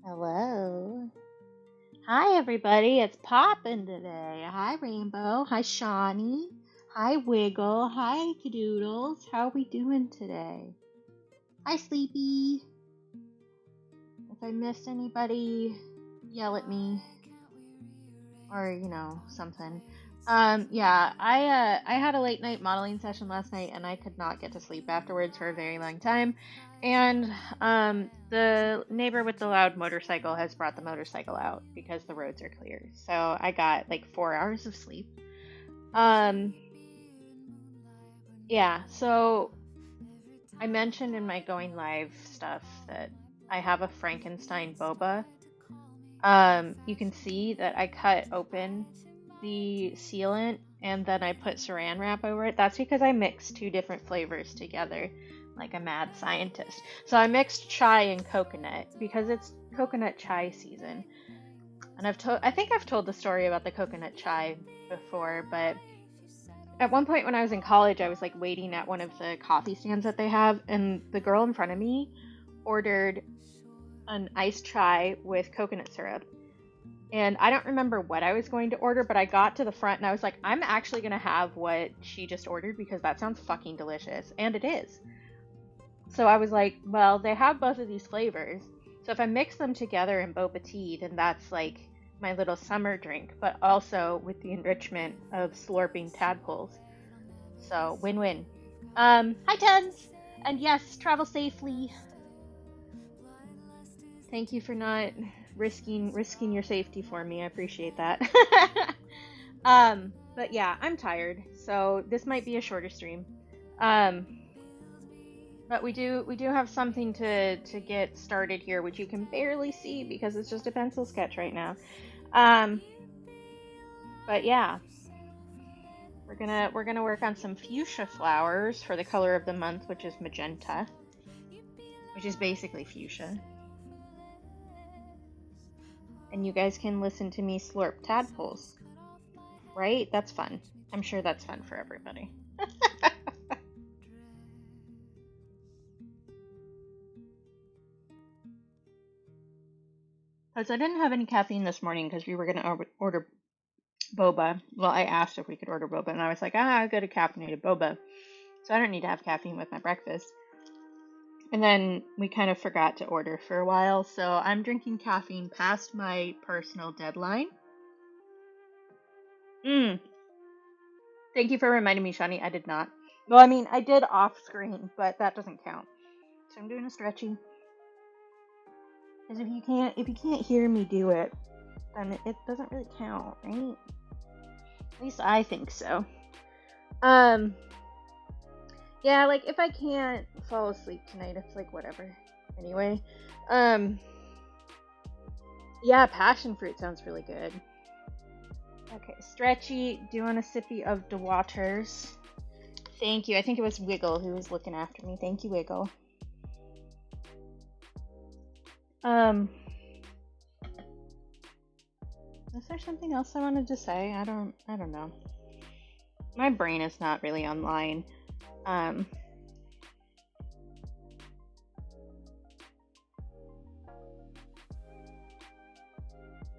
Hello. Hi, everybody. It's Poppin' today. Hi, Rainbow. Hi, Shawnee. Hi, Wiggle. Hi, Cadoodles. How are we doing today? Hi, Sleepy. If I missed anybody, yell at me or something. Yeah, I had a late night modeling session last night and I could not get to sleep afterwards for a very long time. And the neighbor with the loud motorcycle has brought the motorcycle out because the roads are clear. So I got like 4 hours of sleep. Um, yeah, so I mentioned in my going live stuff that I have a Frankenstein boba. You can see that I cut open the sealant and then I put saran wrap over it. That's because I mixed two different flavors together like a mad scientist. So I mixed chai and coconut because it's coconut chai season. And I think I've told the story about the coconut chai before, but at one point when I was in college, I was like waiting at one of the coffee stands that they have, and the girl in front of me ordered an iced chai with coconut syrup. And I don't remember what I was going to order, but I got to the front and I was like, I'm actually going to have what she just ordered because that sounds fucking delicious. And it is. So I was like, well, they have both of these flavors. So if I mix them together in boba tea, then that's like my little summer drink, but also with the enrichment of slurping tadpoles. So win-win. Hi Tens! And yes, travel safely. Thank you for not risking your safety for me. I appreciate that. But yeah, I'm tired, so this might be a shorter stream. Um, but we do have something to get started here, which you can barely see because it's just a pencil sketch right now. Um, but yeah, we're gonna work on some fuchsia flowers for the color of the month, which is magenta, which is basically fuchsia. And you guys can listen to me slurp tadpoles, right? That's fun. I'm sure that's fun for everybody. Because I didn't have any caffeine this morning because we were going to order boba. Well, I asked if we could order boba, and I was like, I got a caffeinated boba. So I don't need to have caffeine with my breakfast. And then we kind of forgot to order for a while, so I'm drinking caffeine past my personal deadline. Mm. Thank you for reminding me, Shani. I did not. Well, I mean, I did off screen, but that doesn't count. So I'm doing a stretchy. Because if you can't hear me do it, then it doesn't really count, right? At least I think so. Um, yeah, like if I can't fall asleep tonight, it's like whatever. Anyway, um, yeah, passion fruit sounds really good. Okay, stretchy, doing a sippy of the waters. Thank you. I think it was Wiggle who was looking after me. Thank you, Wiggle. Um, is there something else I wanted to say? I don't know. My brain is not really online. Um,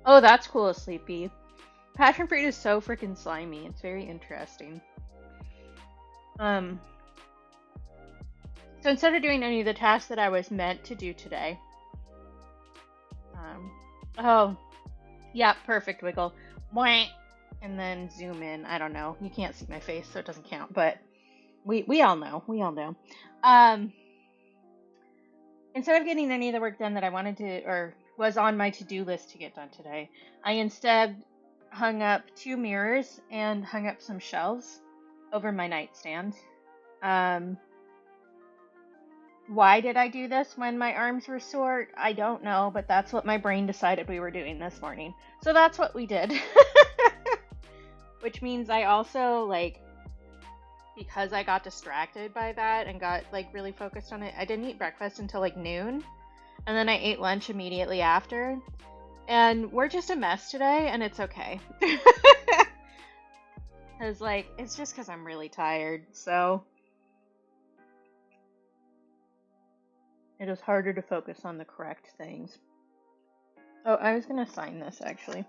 oh, that's cool, Sleepy. Passion fruit is so freaking slimy. It's very interesting. Um, so instead of doing any of the tasks that I was meant to do today, oh, yeah, perfect, Wiggle. And then zoom in. I don't know. You can't see my face, so it doesn't count, but we all know. We all know. Instead of getting any of the work done that I wanted to, or was on my to-do list to get done today, I instead hung up 2 mirrors and hung up some shelves over my nightstand. Why did I do this when my arms were sore? I don't know, but that's what my brain decided we were doing this morning. So that's what we did. Which means I also, like, because I got distracted by that and got, like, really focused on it, I didn't eat breakfast until, like, noon. And then I ate lunch immediately after. And we're just a mess today, and it's okay. Because, like, it's just because I'm really tired, so it is harder to focus on the correct things. Oh, I was gonna sign this actually.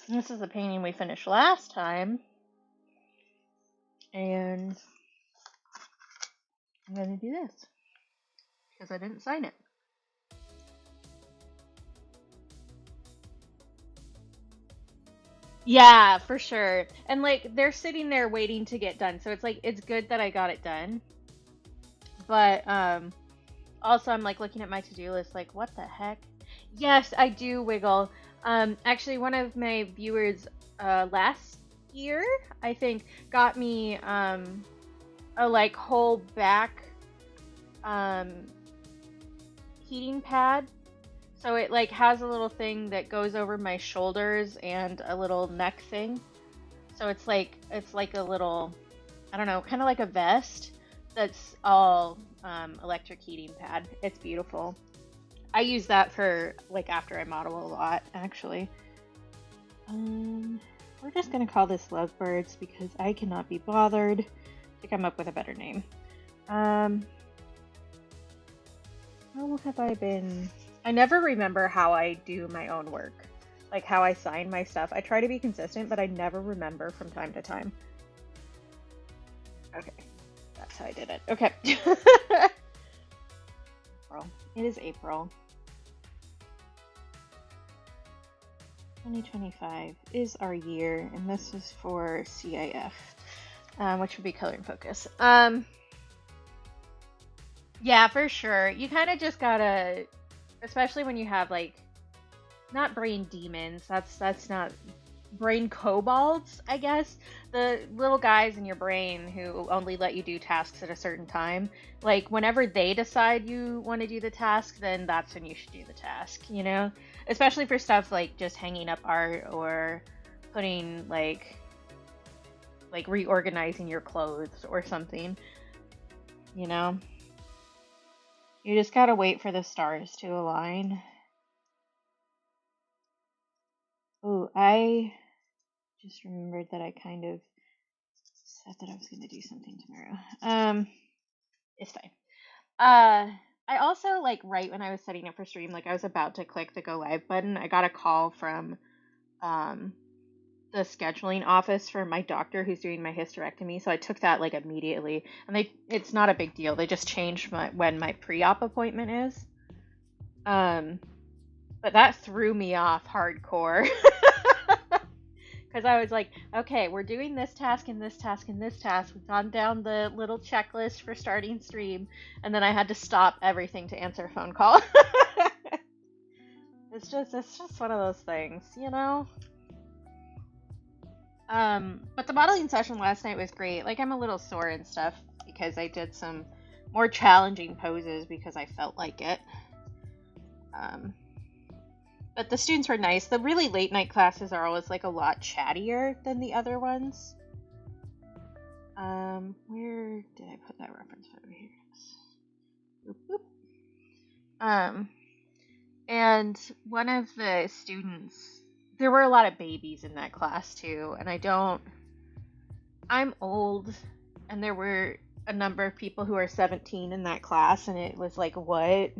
This is a painting we finished last time, and I'm gonna do this because I didn't sign it. Yeah, for sure. And like they're sitting there waiting to get done. So it's like it's good that I got it done. But also I'm like looking at my to-do list like what the heck? Yes, I do wiggle. Actually one of my viewers last year, I think, got me a like whole back um heating pad. So it like has a little thing that goes over my shoulders and a little neck thing. So it's like a little, I don't know, kind of like a vest that's all electric heating pad. It's beautiful. I use that for like after I model a lot, actually. Um, we're just gonna call this Lovebirds because I cannot be bothered to come up with a better name. How have I been? I never remember how I do my own work, like how I sign my stuff. I try to be consistent, but I never remember from time to time. Okay, that's how I did it. Okay. April. It is April. 2025 is our year, and this is for CIF, which would be color and focus. Yeah, for sure. You kind of just gotta, especially when you have like not brain demons. That's not brain kobolds, I guess. The little guys in your brain who only let you do tasks at a certain time. Like whenever they decide you want to do the task, then that's when you should do the task, you know? Especially for stuff like just hanging up art or putting like reorganizing your clothes or something, you know? You just gotta wait for the stars to align. Oh, I just remembered that I kind of said that I was gonna do something tomorrow. It's fine. I also like right when I was setting up for stream, like I was about to click the go live button, I got a call from um the scheduling office for my doctor who's doing my hysterectomy, so I took that like immediately. And it's not a big deal. They just changed when my pre-op appointment is. But that threw me off hardcore. Because I was like, okay, we're doing this task and this task and this task. We've gone down the little checklist for starting stream, and then I had to stop everything to answer a phone call. It's just one of those things, you know? But the modeling session last night was great. Like I'm a little sore and stuff because I did some more challenging poses because I felt like it. But the students were nice. The really late night classes are always like a lot chattier than the other ones. Where did I put that reference over here? Boop, boop. And one of the students, there were a lot of babies in that class too, and I'm old, and there were a number of people who are 17 in that class, and it was like, what?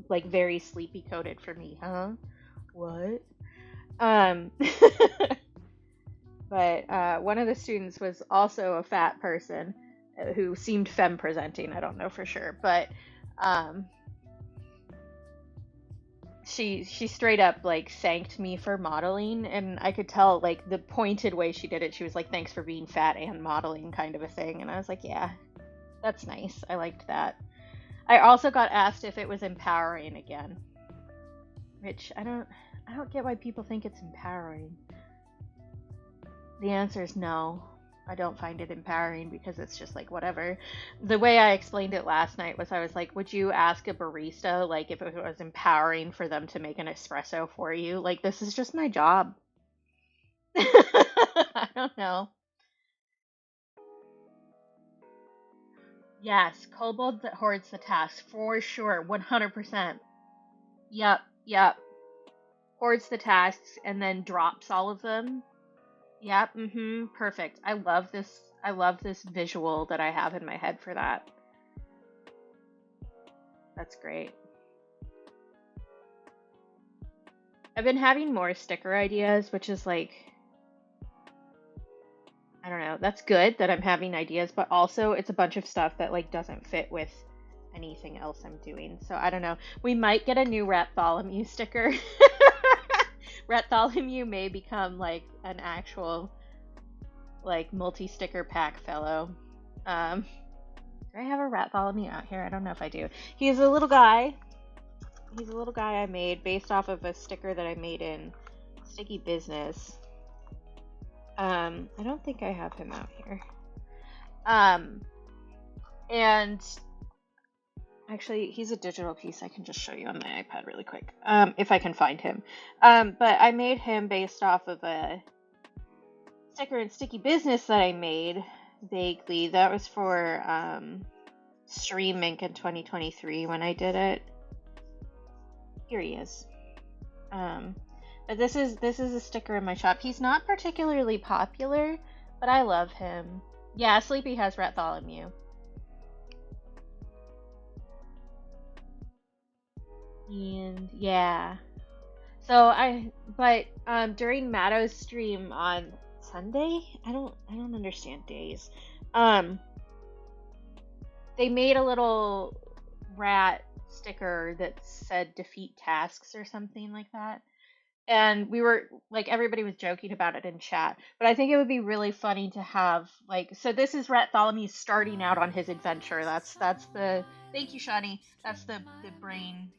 Like very sleepy coded for me, huh? What? Um, but one of the students was also a fat person who seemed femme presenting. I don't know for sure, but um, she straight up like thanked me for modeling, and I could tell like the pointed way she did it. She was like, "Thanks for being fat and modeling," kind of a thing, and I was like, "Yeah, that's nice. I liked that." I also got asked if it was empowering again, which I don't get why people think it's empowering. The answer is no. I don't find it empowering because it's just like whatever. The way I explained it last night was I was like, would you ask a barista like if it was empowering for them to make an espresso for you? Like this is just my job. I don't know. Yes, kobold that hoards the tasks for sure, 100%. Yep, yep. Hoards the tasks and then drops all of them. Yep, perfect. I love this. I love this visual that I have in my head for that. That's great. I've been having more sticker ideas, which is like, I don't know, that's good that I'm having ideas, but also it's a bunch of stuff that like doesn't fit with anything else I'm doing. So I don't know. We might get a new Bartholomew sticker. Bartholomew may become like an actual like multi-sticker pack fellow. Do I have a Bartholomew out here? I don't know if I do. He's a little guy. He's a little guy I made based off of a sticker that I made in Sticky Business. I don't think I have him out here. And actually, he's a digital piece. I can just show you on my iPad really quick, if I can find him. But I made him based off of a sticker in Sticky Business that I made vaguely. That was for Stream Ink in 2023 when I did it. Here he is. But this is a sticker in my shop. He's not particularly popular, but I love him. Yeah, Sleepy has Bartholomew. And yeah. So during Matto's stream on Sunday, I don't understand days. They made a little rat sticker that said defeat tasks or something like that. And we were like, everybody was joking about it in chat, but I think it would be really funny to have like, so this is Bartholomew starting out on his adventure. That's the, thank you, Shani. That's the brain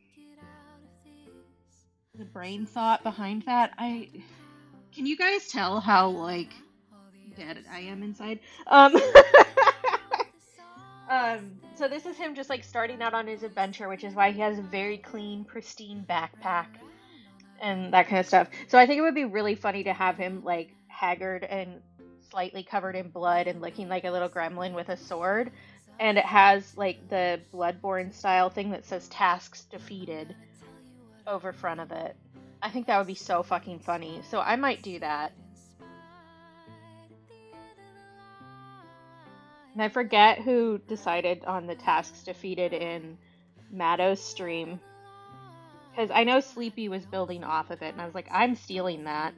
thought behind that. Can you guys tell how like dead I am inside? So this is him just like starting out on his adventure, which is why he has a very clean, pristine backpack and that kind of stuff. So I think it would be really funny to have him like haggard and slightly covered in blood and looking like a little gremlin with a sword. And it has like the Bloodborne style thing that says tasks defeated over front of it. I think that would be so fucking funny. So I might do that. And I forget who decided on the tasks defeated in Matto's stream. Because I know Sleepy was building off of it, and I was like, I'm stealing that.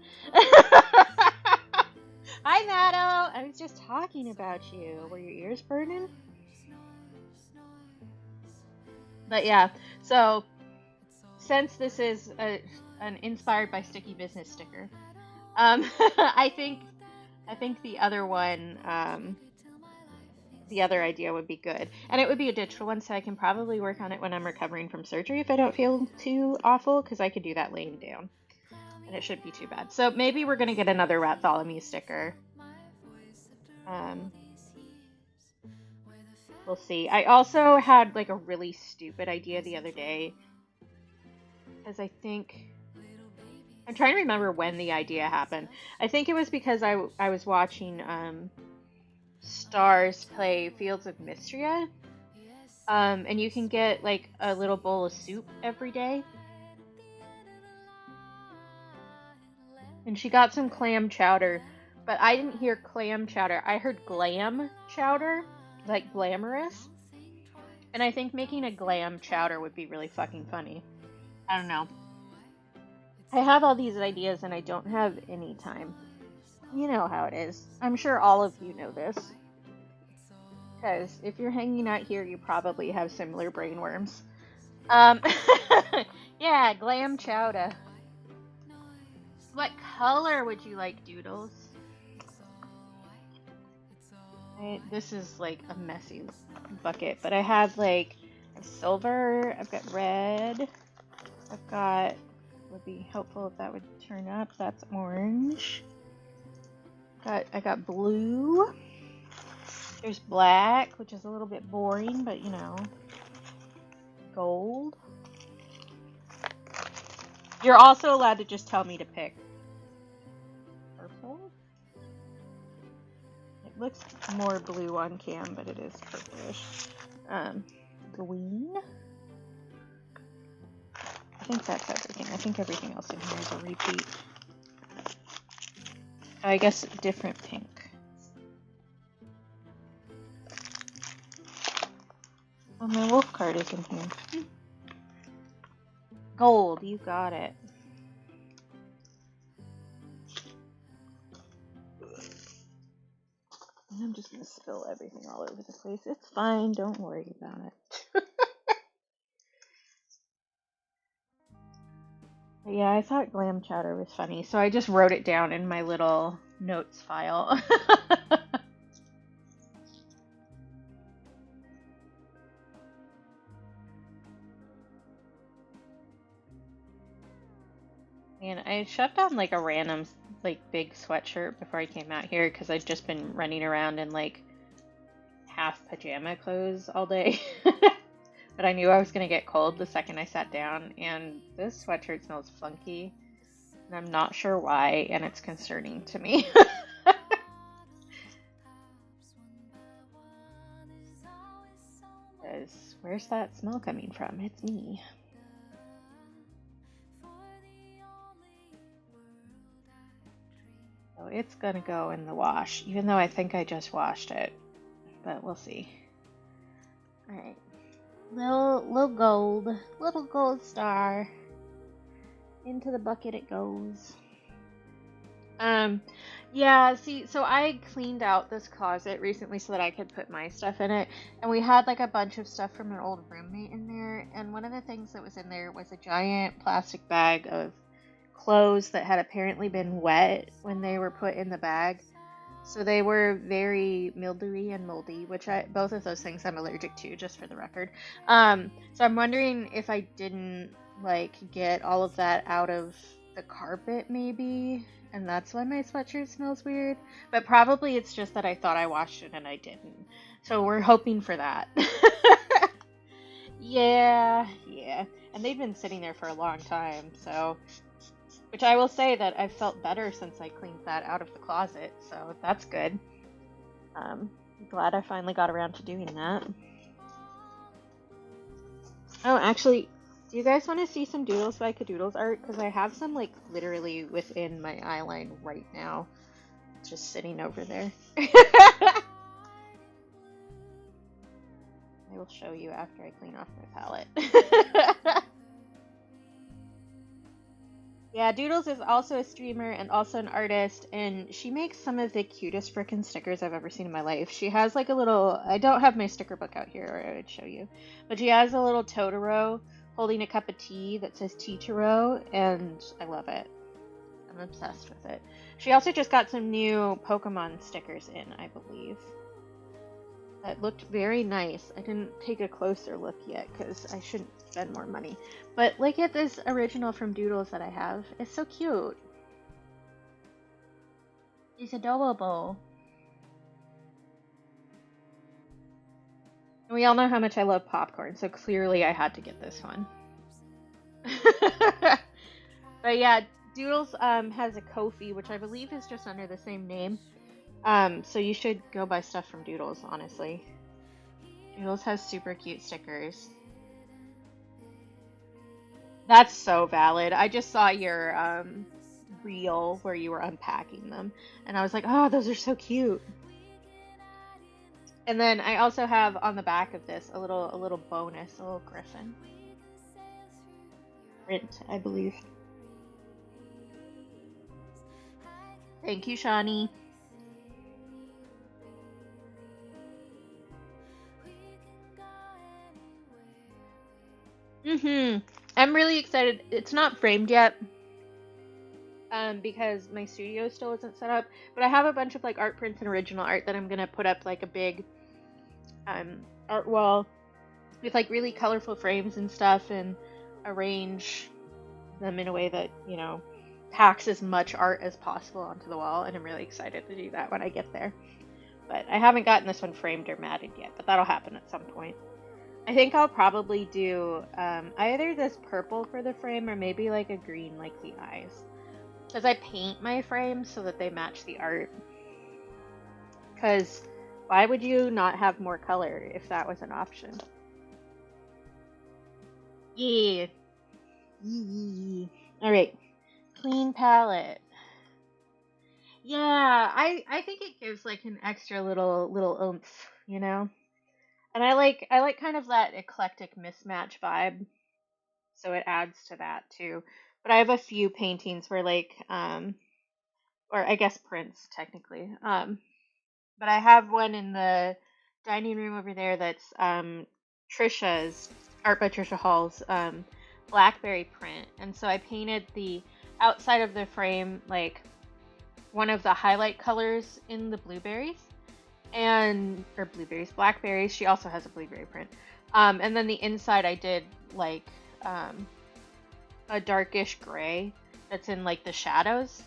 Hi, Matto! I was just talking about you. Were your ears burning? But yeah, so since this is an inspired by Sticky Business sticker, I think the other one, the other idea would be good. And it would be a digital one, so I can probably work on it when I'm recovering from surgery if I don't feel too awful, because I could do that laying down. And it shouldn't be too bad. So maybe we're going to get another Bartholomew sticker. We'll see. I also had like a really stupid idea the other day. Because I think... I'm trying to remember when the idea happened. I think it was because I was watching... Stars play Fields of Mystria, and you can get like a little bowl of soup every day. And she got some clam chowder, but I didn't hear clam chowder. I heard glam chowder, like glamorous. And I think making a glam chowder would be really fucking funny. I don't know. I have all these ideas and I don't have any time. You know how it is. I'm sure all of you know this. Because if you're hanging out here, you probably have similar brainworms. Yeah, glam chowder. What color would you like, Doodles? This is like a messy bucket, but I have like silver, I've got red, I've got, would be helpful if that would turn up, that's orange. I got blue. There's black, which is a little bit boring, but you know. Gold. You're also allowed to just tell me to pick. Purple. It looks more blue on cam, but it is purplish. Green. I think that's everything. I think everything else in here is a repeat. I guess different pink. Oh, my wolf card is in here. Gold, you got it. I'm just gonna spill everything all over the place. It's fine, don't worry about it. But yeah, I thought glam chowder was funny, so I just wrote it down in my little notes file. And I shoved on like a random, like big sweatshirt before I came out here because I'd just been running around in like half pajama clothes all day. But I knew I was gonna get cold the second I sat down, and this sweatshirt smells funky, and I'm not sure why, and it's concerning to me. Because where's that smell coming from? It's me. So it's gonna go in the wash, even though I think I just washed it. But we'll see. Alright. Little gold star. Into the bucket it goes. Yeah, see, so I cleaned out this closet recently so that I could put my stuff in it, and we had like a bunch of stuff from an old roommate in there, and one of the things that was in there was a giant plastic bag of clothes that had apparently been wet when they were put in the bag. So they were very mildewy and moldy, which both of those things I'm allergic to, just for the record. So I'm wondering if I didn't like get all of that out of the carpet maybe, and that's why my sweatshirt smells weird. But probably it's just that I thought I washed it and I didn't. So we're hoping for that. Yeah. And they've been sitting there for a long time, so which I will say that I've felt better since I cleaned that out of the closet, so that's good. I'm glad I finally got around to doing that. Oh, actually, do you guys want to see some Doodles by Cadoodles art? Because I have some, like, literally within my eye line right now. Just sitting over there. I will show you after I clean off my palette. Yeah, Doodles is also a streamer and also an artist, and she makes some of the cutest frickin' stickers I've ever seen in my life. She has like a little, I don't have my sticker book out here, or I would show you, but she has a little Totoro holding a cup of tea that says Totoro, and I love it. I'm obsessed with it. She also just got some new Pokemon stickers in, I believe. That looked very nice. I didn't take a closer look yet because I shouldn't spend more money. But look at this original from Doodles that I have. It's so cute. It's adorable. And we all know how much I love popcorn, so clearly I had to get this one. But yeah, Doodles has a Ko-fi, which I believe is just under the same name. So you should go buy stuff from Doodles, honestly. Doodles has super cute stickers. That's so valid. I just saw your reel where you were unpacking them, and I was like, oh, those are so cute. And then I also have on the back of this a little bonus, a little griffin print, I believe. Thank you, Shawnee. I'm really excited. It's not framed yet, because my studio still isn't set up, but I have a bunch of like art prints and original art that I'm gonna put up like a big art wall with like really colorful frames and stuff, and arrange them in a way that, you know, packs as much art as possible onto the wall, and I'm really excited to do that when I get there. But I haven't gotten this one framed or matted yet, but that'll happen at some point. I think I'll probably do either this purple for the frame or maybe like a green like the eyes. Because I paint my frames so that they match the art. Because why would you not have more color if that was an option? Yeah. Alright. Clean palette. Yeah, I think it gives like an extra little oomph, you know? And I like kind of that eclectic mismatch vibe. So it adds to that too. But I have a few paintings where like or I guess prints technically. But I have one in the dining room over there that's Trisha's, art by Trisha Hall's, blackberry print. And so I painted the outside of the frame like one of the highlight colors in the blueberries or blackberries. She also has a blueberry print. And then the inside I did like a darkish gray that's in like the shadows.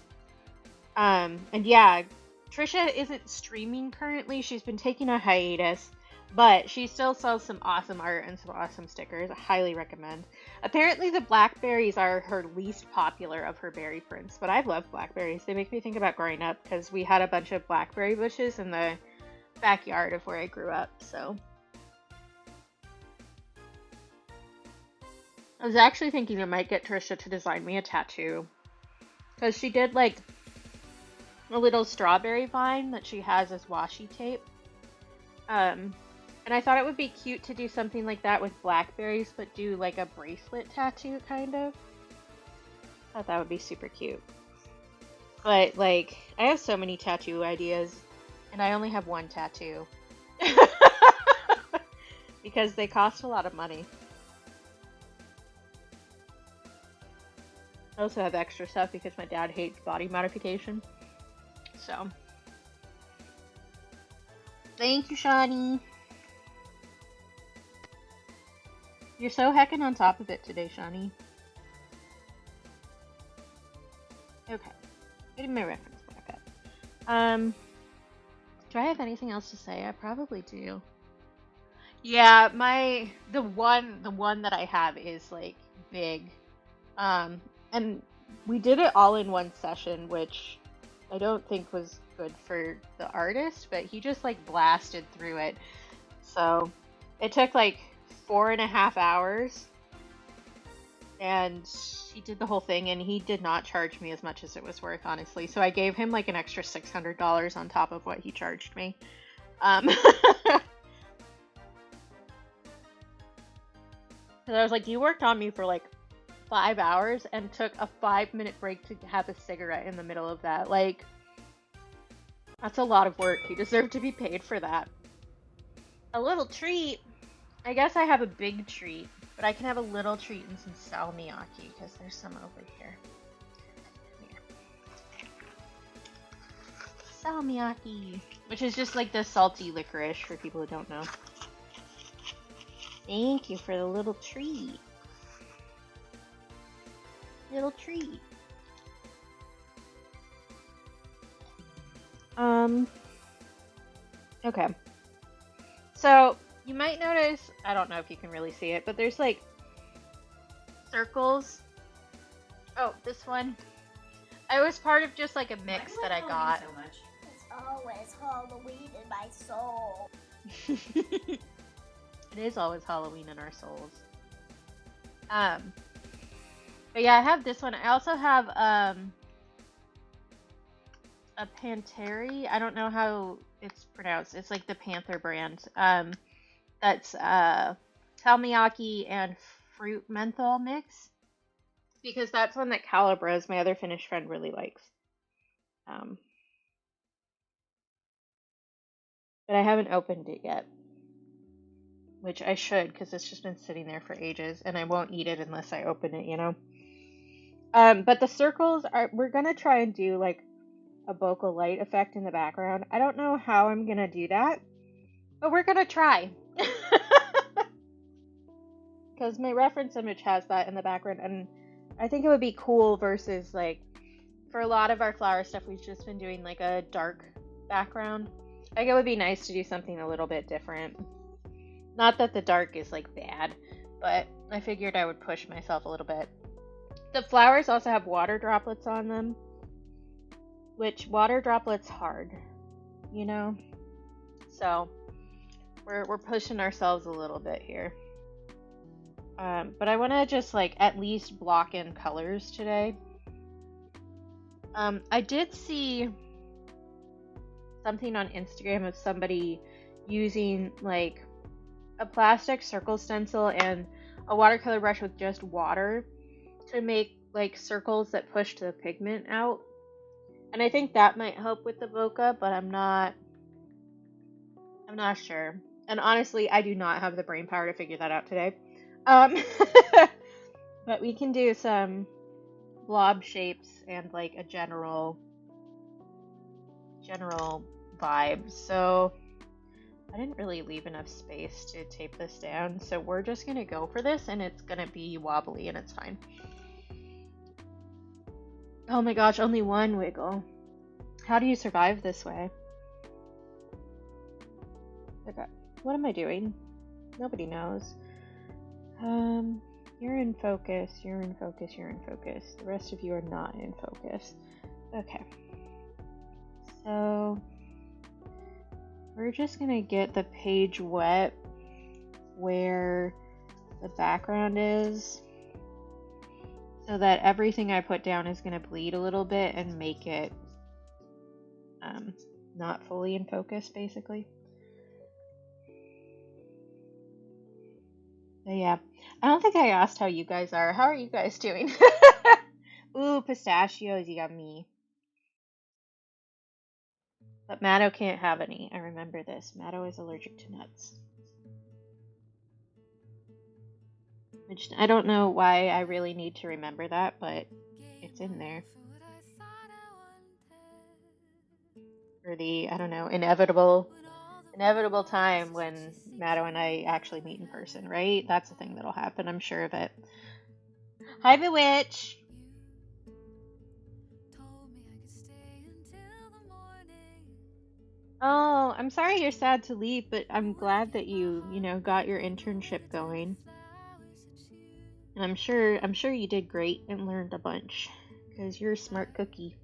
And yeah, Trisha isn't streaming currently. She's been taking a hiatus, but she still sells some awesome art and some awesome stickers. I highly recommend. Apparently the blackberries are her least popular of her berry prints, but I love blackberries. They make me think about growing up because we had a bunch of blackberry bushes in the backyard of where I grew up, so. I was actually thinking I might get Trisha to design me a tattoo because she did like a little strawberry vine that she has as washi tape. And I thought it would be cute to do something like that with blackberries, but do like a bracelet tattoo kind of. I thought that would be super cute. But like, I have so many tattoo ideas, and I only have one tattoo. Because they cost a lot of money. I also have extra stuff because my dad hates body modification. So, thank you, Shawnee. You're so heckin' on top of it today, Shawnee. Okay, getting my reference back up. Do I have anything else to say? I probably do. Yeah, the one that I have is like big, and we did it all in one session, which I don't think was good for the artist, but he just like blasted through it. So it took like 4.5 hours, and he did the whole thing, and he did not charge me as much as it was worth, honestly. So I gave him like an extra $600 on top of what he charged me. Because I was like, you worked on me for like 5 hours and took a 5-minute break to have a cigarette in the middle of that. Like, that's a lot of work. You deserve to be paid for that. A little treat. I guess I have a big treat, but I can have a little treat and some salmiakki because there's some over here. Salmiakki, which is just like the salty licorice for people who don't know. Thank you for the little treat. Little treat. Okay. So, you might notice, I don't know if you can really see it, but there's like circles. Oh, this one. I was part of just like a mix that I got. So much. It's always Halloween in my soul. It is always Halloween in our souls. But yeah, I have this one. I also have a Panteri. I don't know how it's pronounced. It's like the Panther brand. That's salmiakki and fruit menthol mix. Because that's one that Calibras, my other Finnish friend, really likes. But I haven't opened it yet. Which I should, because it's just been sitting there for ages, and I won't eat it unless I open it, you know? But the circles we're gonna try and do like a bokeh light effect in the background. I don't know how I'm gonna do that, but we're gonna try. Because my reference image has that in the background, and I think it would be cool versus like, for a lot of our flower stuff, we've just been doing like a dark background. Like, it would be nice to do something a little bit different. Not that the dark is like bad, but I figured I would push myself a little bit. The flowers also have water droplets on them, which water droplets hard, you know? So we're pushing ourselves a little bit here. But I want to just like at least block in colors today. I did see something on Instagram of somebody using like a plastic circle stencil and a watercolor brush with just water to make like circles that push the pigment out. And I think that might help with the bokeh, but I'm not I'm not sure. And honestly, I do not have the brain power to figure that out today. Um, but we can do some blob shapes and like a general vibe. So I didn't really leave enough space to tape this down, so we're just gonna go for this, and it's gonna be wobbly, and it's fine. Oh my gosh, only one wiggle. How do you survive this way? Okay, what am I doing? Nobody knows. You're in focus, you're in focus, you're in focus. The rest of you are not in focus. Okay. So we're just gonna get the page wet where the background is, so that everything I put down is gonna bleed a little bit and make it not fully in focus, basically. But yeah, I don't think I asked how you guys are. How are you guys doing? Ooh, pistachios, yummy. But Matto can't have any. I remember this. Matto is allergic to nuts. Which I don't know why I really need to remember that, but it's in there. For the, I don't know, inevitable time when Matto and I actually meet in person, right? That's the thing that'll happen, I'm sure of it. Hi, Bewitch! Oh, I'm sorry you're sad to leave, but I'm glad that you got your internship going. And I'm sure you did great and learned a bunch, because you're a smart cookie.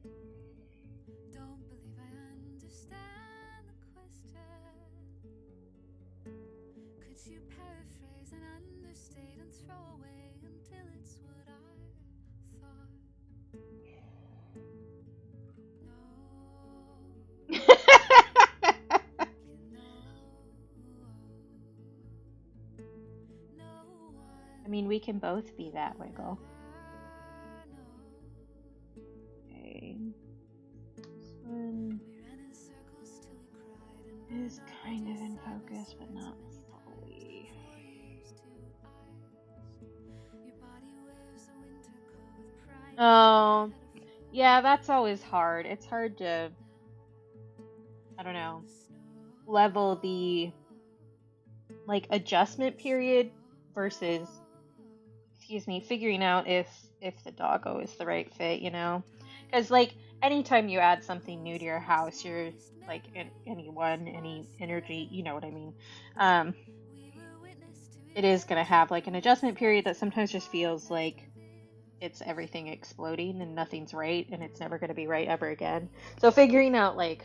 I mean, we can both be that wiggle. Okay. This one is kind of in focus, but not fully. Oh, yeah, that's always hard. It's hard to, I don't know, level the like adjustment period versus, excuse me, figuring out if the doggo is the right fit, because like anytime you add something new to your house, you're like any energy, you know what I mean. It is gonna have like an adjustment period that sometimes just feels like it's everything exploding and nothing's right, and it's never gonna be right ever again. So figuring out like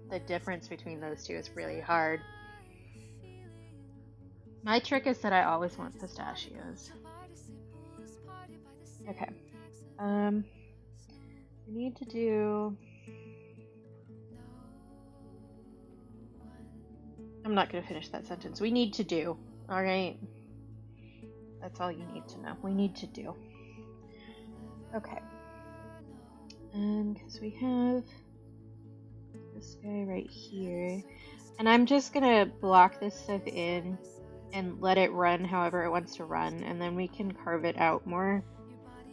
the difference between those two is really hard. My trick is that I always want pistachios. Okay. We need to do... I'm not going to finish that sentence. We need to do. Alright? That's all you need to know. We need to do. Okay. And because we have this guy right here. And I'm just going to block this stuff in and let it run however it wants to run. And then we can carve it out more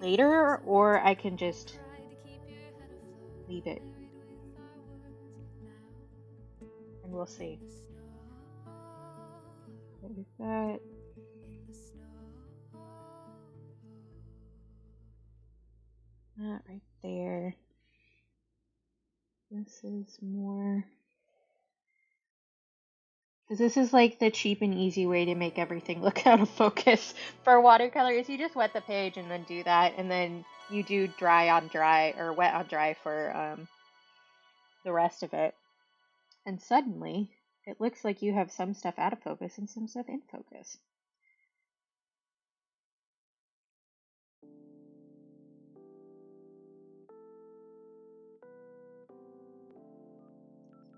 later, or I can just leave it. And we'll see. What we've got. That right there. This is more... because this is like the cheap and easy way to make everything look out of focus for watercolors. You just wet the page and then do that, and then you do dry on dry or wet on dry for the rest of it. And suddenly, it looks like you have some stuff out of focus and some stuff in focus.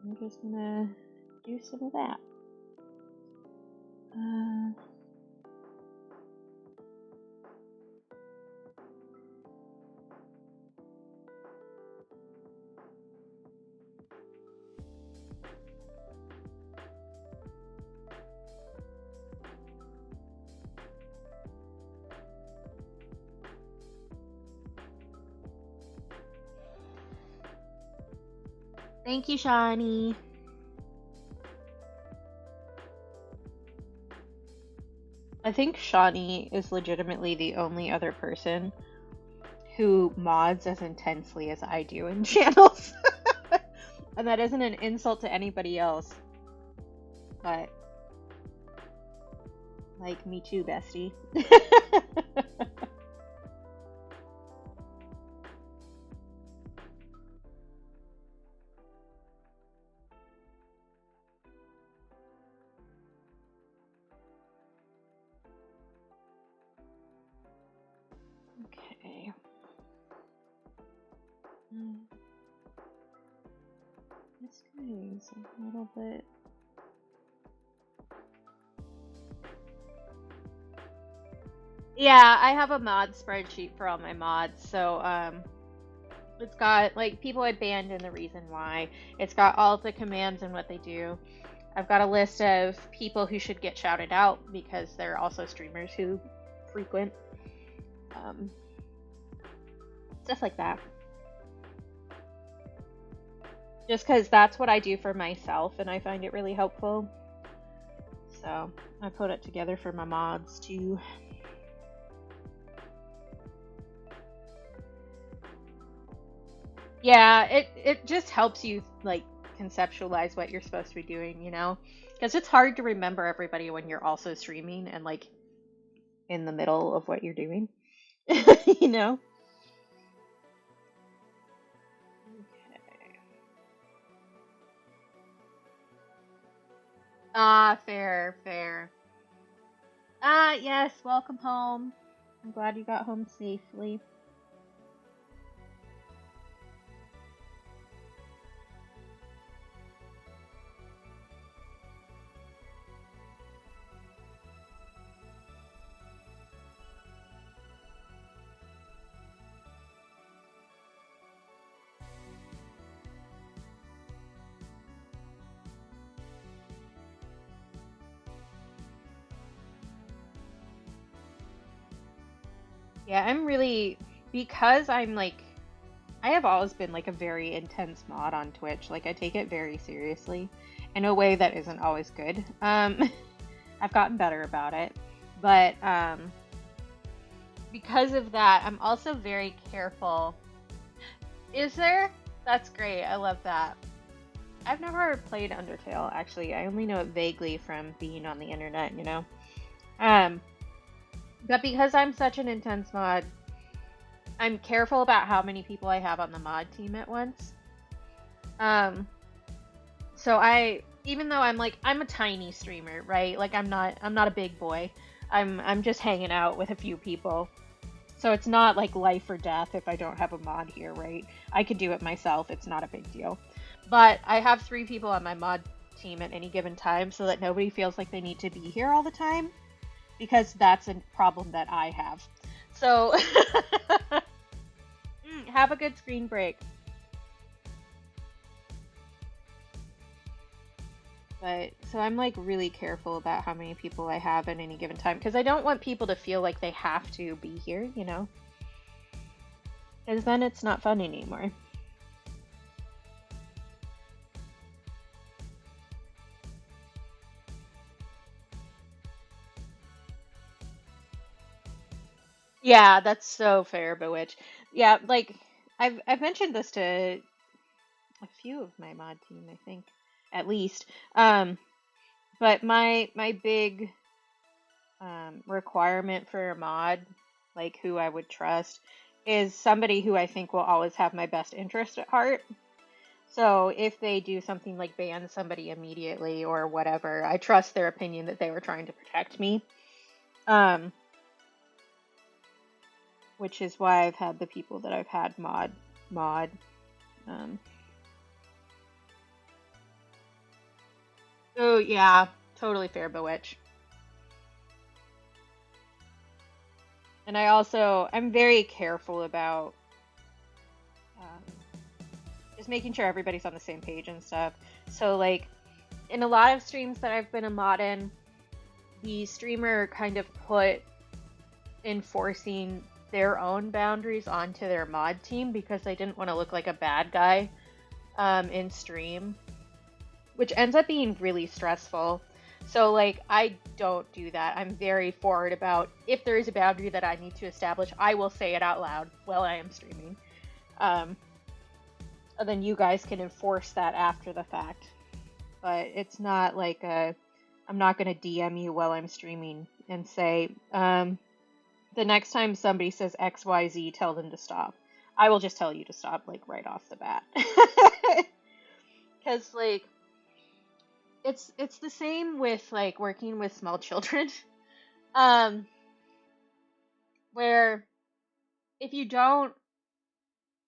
I'm just gonna do some of that. Thank you, Shawnee. I think Shawnee is legitimately the only other person who mods as intensely as I do in channels. And that isn't an insult to anybody else. But, like, me too, bestie. Okay. This guy's a little bit... Yeah, I have a mod spreadsheet for all my mods, so it's got like people I banned and the reason why. It's got all of the commands and what they do. I've got a list of people who should get shouted out because they're also streamers who frequent. Stuff like that. Just because that's what I do for myself and I find it really helpful. So I put it together for my mods too. Yeah, it just helps you like conceptualize what you're supposed to be doing, you know? Because it's hard to remember everybody when you're also streaming and like in the middle of what you're doing. You know? Okay. Ah, fair, fair. Ah, yes, welcome home. I'm glad you got home safely. Yeah, I'm really, because I'm like, I have always been like a very intense mod on Twitch. Like I take it very seriously in a way that isn't always good. I've gotten better about it, but because of that, I'm also very careful. Is there? That's great. I love that. I've never played Undertale, actually. I only know it vaguely from being on the internet, you know? But because I'm such an intense mod, I'm careful about how many people I have on the mod team at once. So even though I'm a tiny streamer, right? Like I'm not a big boy. I'm just hanging out with a few people. So it's not like life or death if I don't have a mod here, right? I could do it myself. It's not a big deal. But I have 3 people on my mod team at any given time so that nobody feels like they need to be here all the time, because that's a problem that I have. So have a good screen break. But so I'm like really careful about how many people I have at any given time because I don't want people to feel like they have to be here, you know? Because then it's not fun anymore. Yeah, that's so fair, Bewitch. Yeah, like I've mentioned this to a few of my mod team, I think, at least. But my big requirement for a mod, like who I would trust, is somebody who I think will always have my best interest at heart. So if they do something like ban somebody immediately or whatever, I trust their opinion that they were trying to protect me. Which is why I've had the people that I've had mod. Oh yeah, totally fair, Bewitch. And I'm very careful about just making sure everybody's on the same page and stuff. So like, in a lot of streams that I've been a mod in, the streamer kind of put enforcing their own boundaries onto their mod team because they didn't want to look like a bad guy in stream, which ends up being really stressful. So like I don't do that. I'm very forward about if there is a boundary that I need to establish, I will say it out loud while I am streaming. And then you guys can enforce that after the fact. But it's not like I'm not going to DM you while I'm streaming and say, the next time somebody says XYZ, tell them to stop. I will just tell you to stop, like, right off the bat. Because, like, it's the same with, like, working with small children. Where if you don't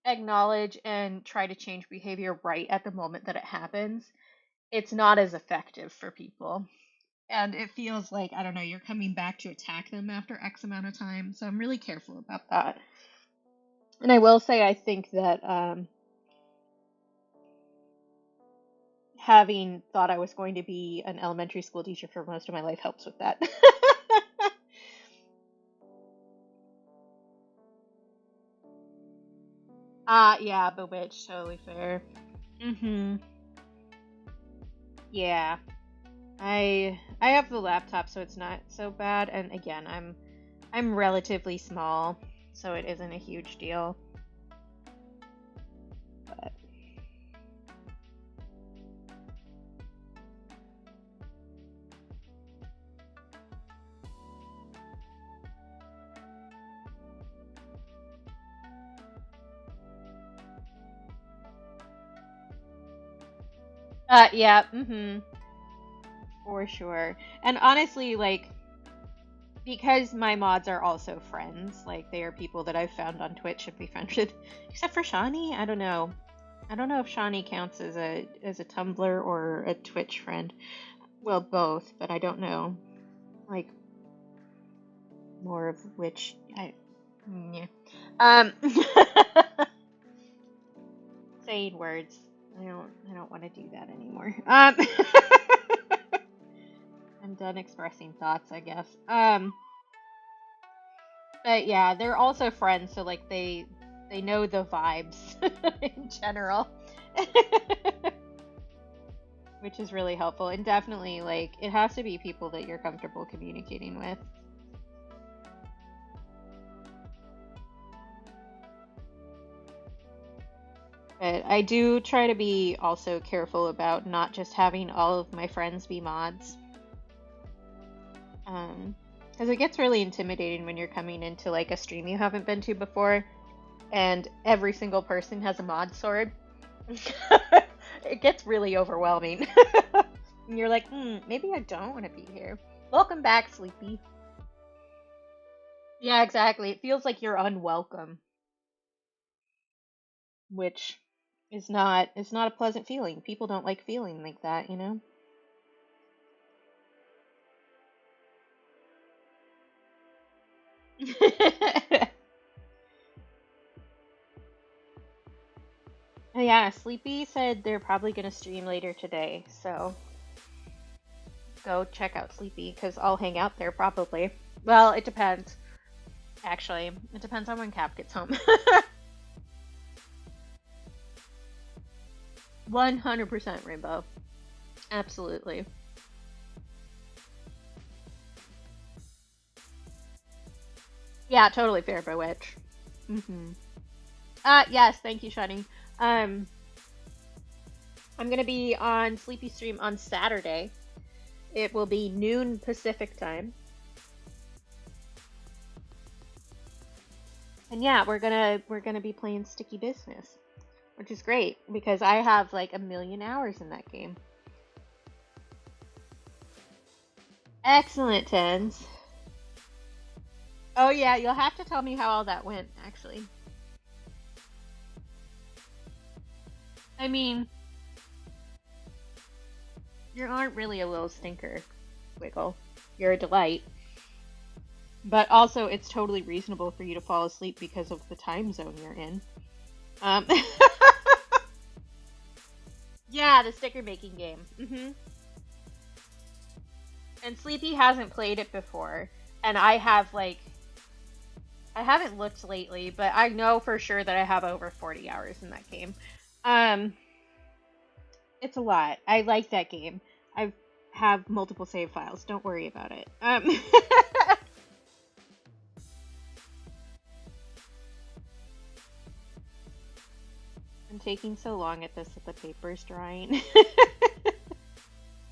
acknowledge and try to change behavior right at the moment that it happens, it's not as effective for people. And it feels like, I don't know, you're coming back to attack them after X amount of time. So I'm really careful about that. And I will say, I think that having thought I was going to be an elementary school teacher for most of my life helps with that. Yeah, Bewitched, totally fair. Mm-hmm. Yeah. I have the laptop, so it's not so bad. And again, I'm relatively small, so it isn't a huge deal. But yeah, mm-hmm. For sure. And honestly, like, because my mods are also friends, like they are people that I've found on Twitch and befriended, except for Shawnee. I don't know. I don't know if Shawnee counts as a Tumblr or a Twitch friend. Well, both, but I don't know. Like more of which yeah. Saying words. I don't want to do that anymore. I'm done expressing thoughts, I guess. But yeah, they're also friends, so like they know the vibes in general. Which is really helpful, and definitely like it has to be people that you're comfortable communicating with. But I do try to be also careful about not just having all of my friends be mods. Because it gets really intimidating when you're coming into like a stream you haven't been to before, and every single person has a mod sword. It gets really overwhelming. And you're like, maybe I don't want to be here. Welcome back, Sleepy. Yeah, exactly. It feels like you're unwelcome, which is not it's not a pleasant feeling. People don't like feeling like that, you know? Yeah, Sleepy said they're probably gonna stream later today, so go check out Sleepy because I'll hang out there probably. Well, it depends. Actually, it depends on when Cap gets home. 100% Rainbow. Absolutely. Yeah, totally fair by which. Mm-hmm. Yes, thank you, Shani. Um, I'm gonna be on Sleepy Stream on Saturday. It will be noon Pacific time. And yeah, we're gonna be playing Sticky Business, which is great because I have like a million hours in that game. Excellent, Tens. Oh yeah, you'll have to tell me how all that went, actually. I mean, you aren't really a little stinker, Wiggle. You're a delight. But also, it's totally reasonable for you to fall asleep because of the time zone you're in. Um, yeah, the sticker making game. And Sleepy hasn't played it before, and I have like I haven't looked lately, but I know for sure that I have over 40 hours in that game. Um, It's a lot. I like that game. I have multiple save files. Don't worry about it. I'm taking so long at this that the paper's drying.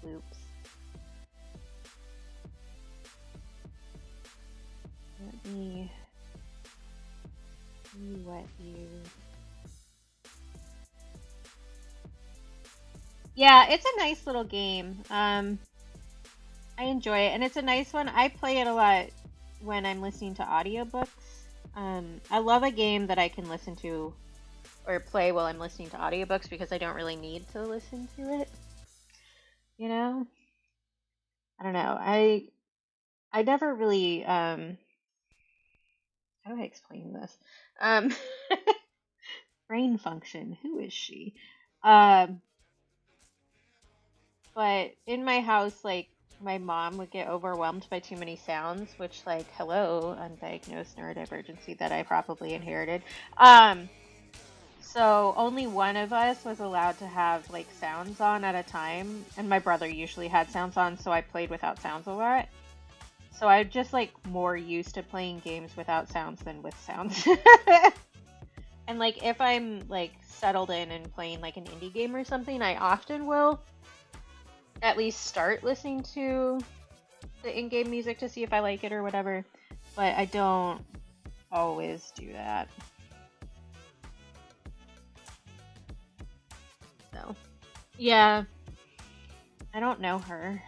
Oops. Let me wet you. Yeah, it's a nice little game. I enjoy it, and it's a nice one. I play it a lot when I'm listening to audiobooks. I love a game that I can listen to or play while I'm listening to audiobooks because I don't really need to listen to it. You know? I don't know. I never really how do I explain this? Um brain function. Who is she? Um but in my house, like my mom would get overwhelmed by too many sounds, which like hello, undiagnosed neurodivergency that I probably inherited. So only one of us was allowed to have like sounds on at a time, and my brother usually had sounds on, so I played without sounds a lot. So I'm just like more used to playing games without sounds than with sounds. And like if I'm like settled in and playing like an indie game or something, I often will at least start listening to the in-game music to see if I like it or whatever. But I don't always do that. So, yeah, I don't know her.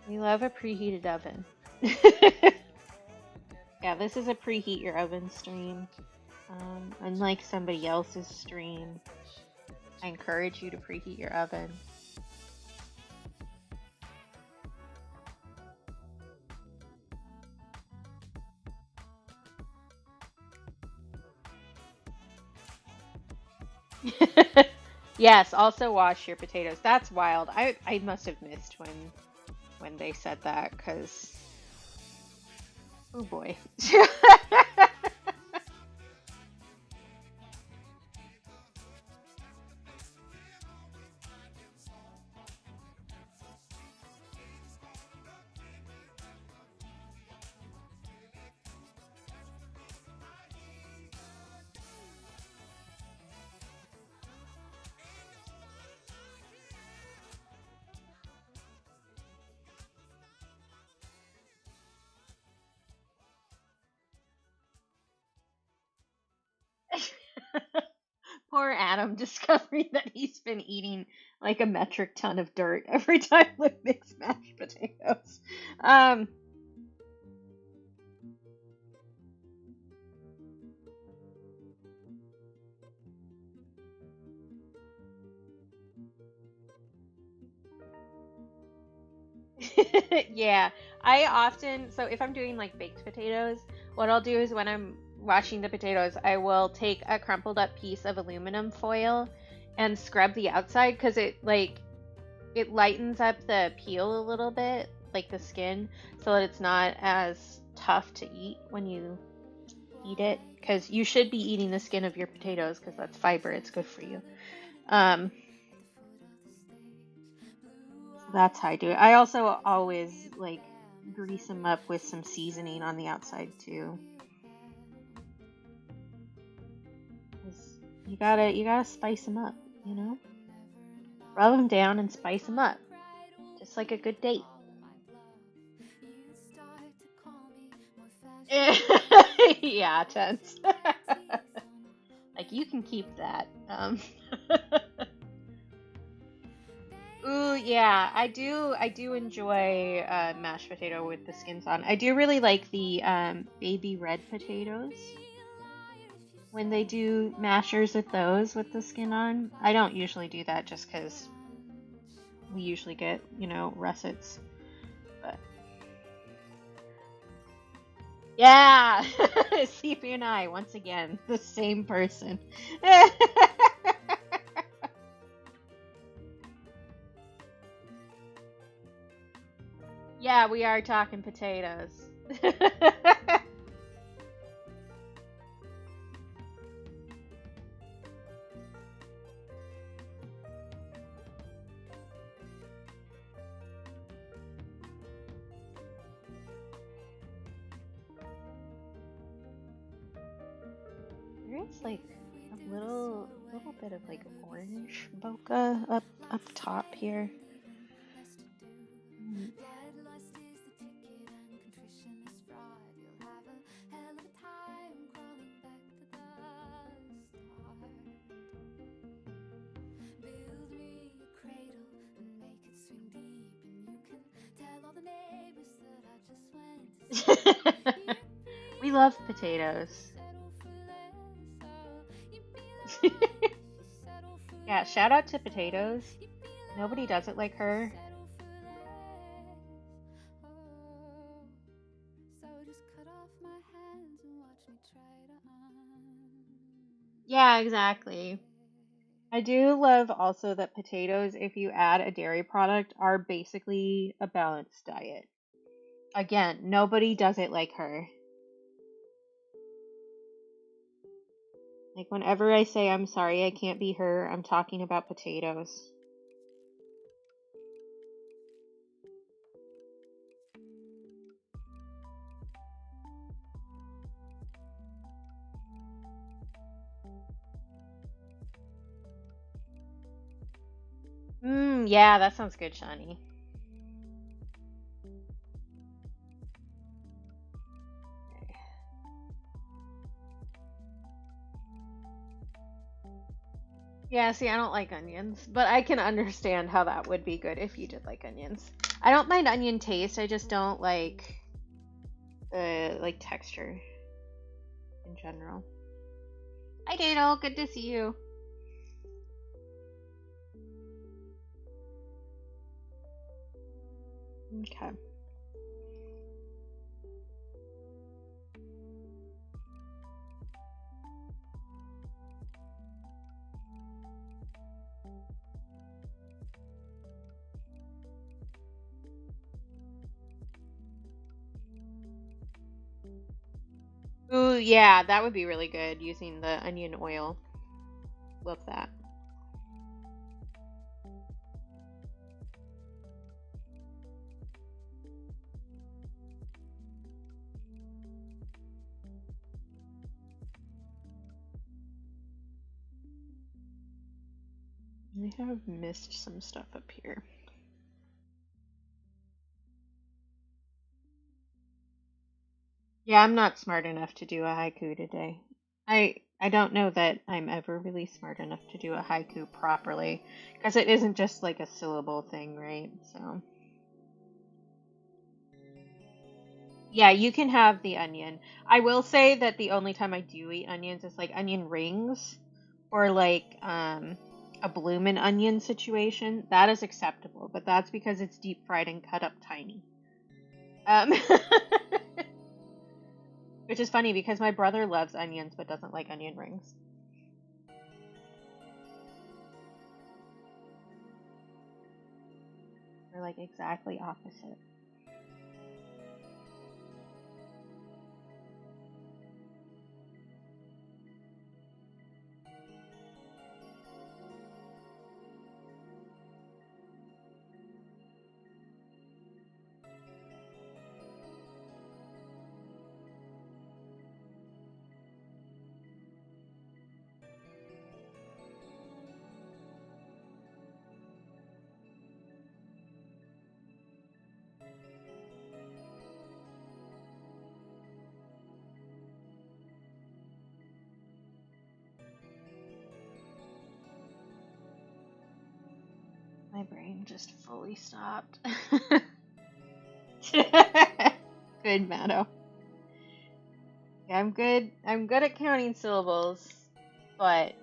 We love a preheated oven. Yeah, this is a preheat your oven stream. Unlike somebody else's stream, I encourage you to preheat your oven. Yes, also wash your potatoes. That's wild. I must have missed when they said that, because oh boy. Poor Adam discovering that he's been eating like a metric ton of dirt every time we mix mashed potatoes. Um, yeah, I often, so if I'm doing like baked potatoes, what I'll do is when I'm washing the potatoes, I will take a crumpled up piece of aluminum foil and scrub the outside because it lightens up the peel a little bit, like the skin, so that it's not as tough to eat when you eat it. Because you should be eating the skin of your potatoes because that's fiber. It's good for you. Um, so that's how I do it. I also always like grease them up with some seasoning on the outside too. 'Cause you gotta spice them up, you know. Rub them down and spice them up, just like a good date. Yeah, tense. Like you can keep that. Ooh, yeah, I do enjoy mashed potato with the skins on. I do really like the baby red potatoes. when they do mashers with those with the skin on. I don't usually do that just because we usually get, russets. But yeah, CP and I, once again, the same person. Yeah, we are talking potatoes. There's like a little bit of like orange bokeh up top here. Mm. We love potatoes. Yeah, shout out to potatoes. Nobody does it like her. Yeah, exactly. I do love also that potatoes, if you add a dairy product, are basically a balanced diet. Again, nobody does it like her. Like, whenever I say I'm sorry I can't be her, I'm talking about potatoes. Yeah, that sounds good, Shani. Yeah, see, I don't like onions, but I can understand how that would be good if you did like onions. I don't mind onion taste, I just don't like the texture in general. Hi, Dado, good to see you. Okay. Ooh, yeah, that would be really good using the onion oil. Love that. I have missed some stuff up here. Yeah, I'm not smart enough to do a haiku today. I don't know that I'm ever really smart enough to do a haiku properly, because it isn't just like a syllable thing, right? So yeah, you can have the onion. I will say that the only time I do eat onions is like onion rings or like a bloomin' onion situation. That is acceptable, but that's because it's deep fried and cut up tiny. Um Which is funny because my brother loves onions but doesn't like onion rings. They're like exactly opposite. My brain just fully stopped. Good, Matto. I'm good. I'm good at counting syllables, but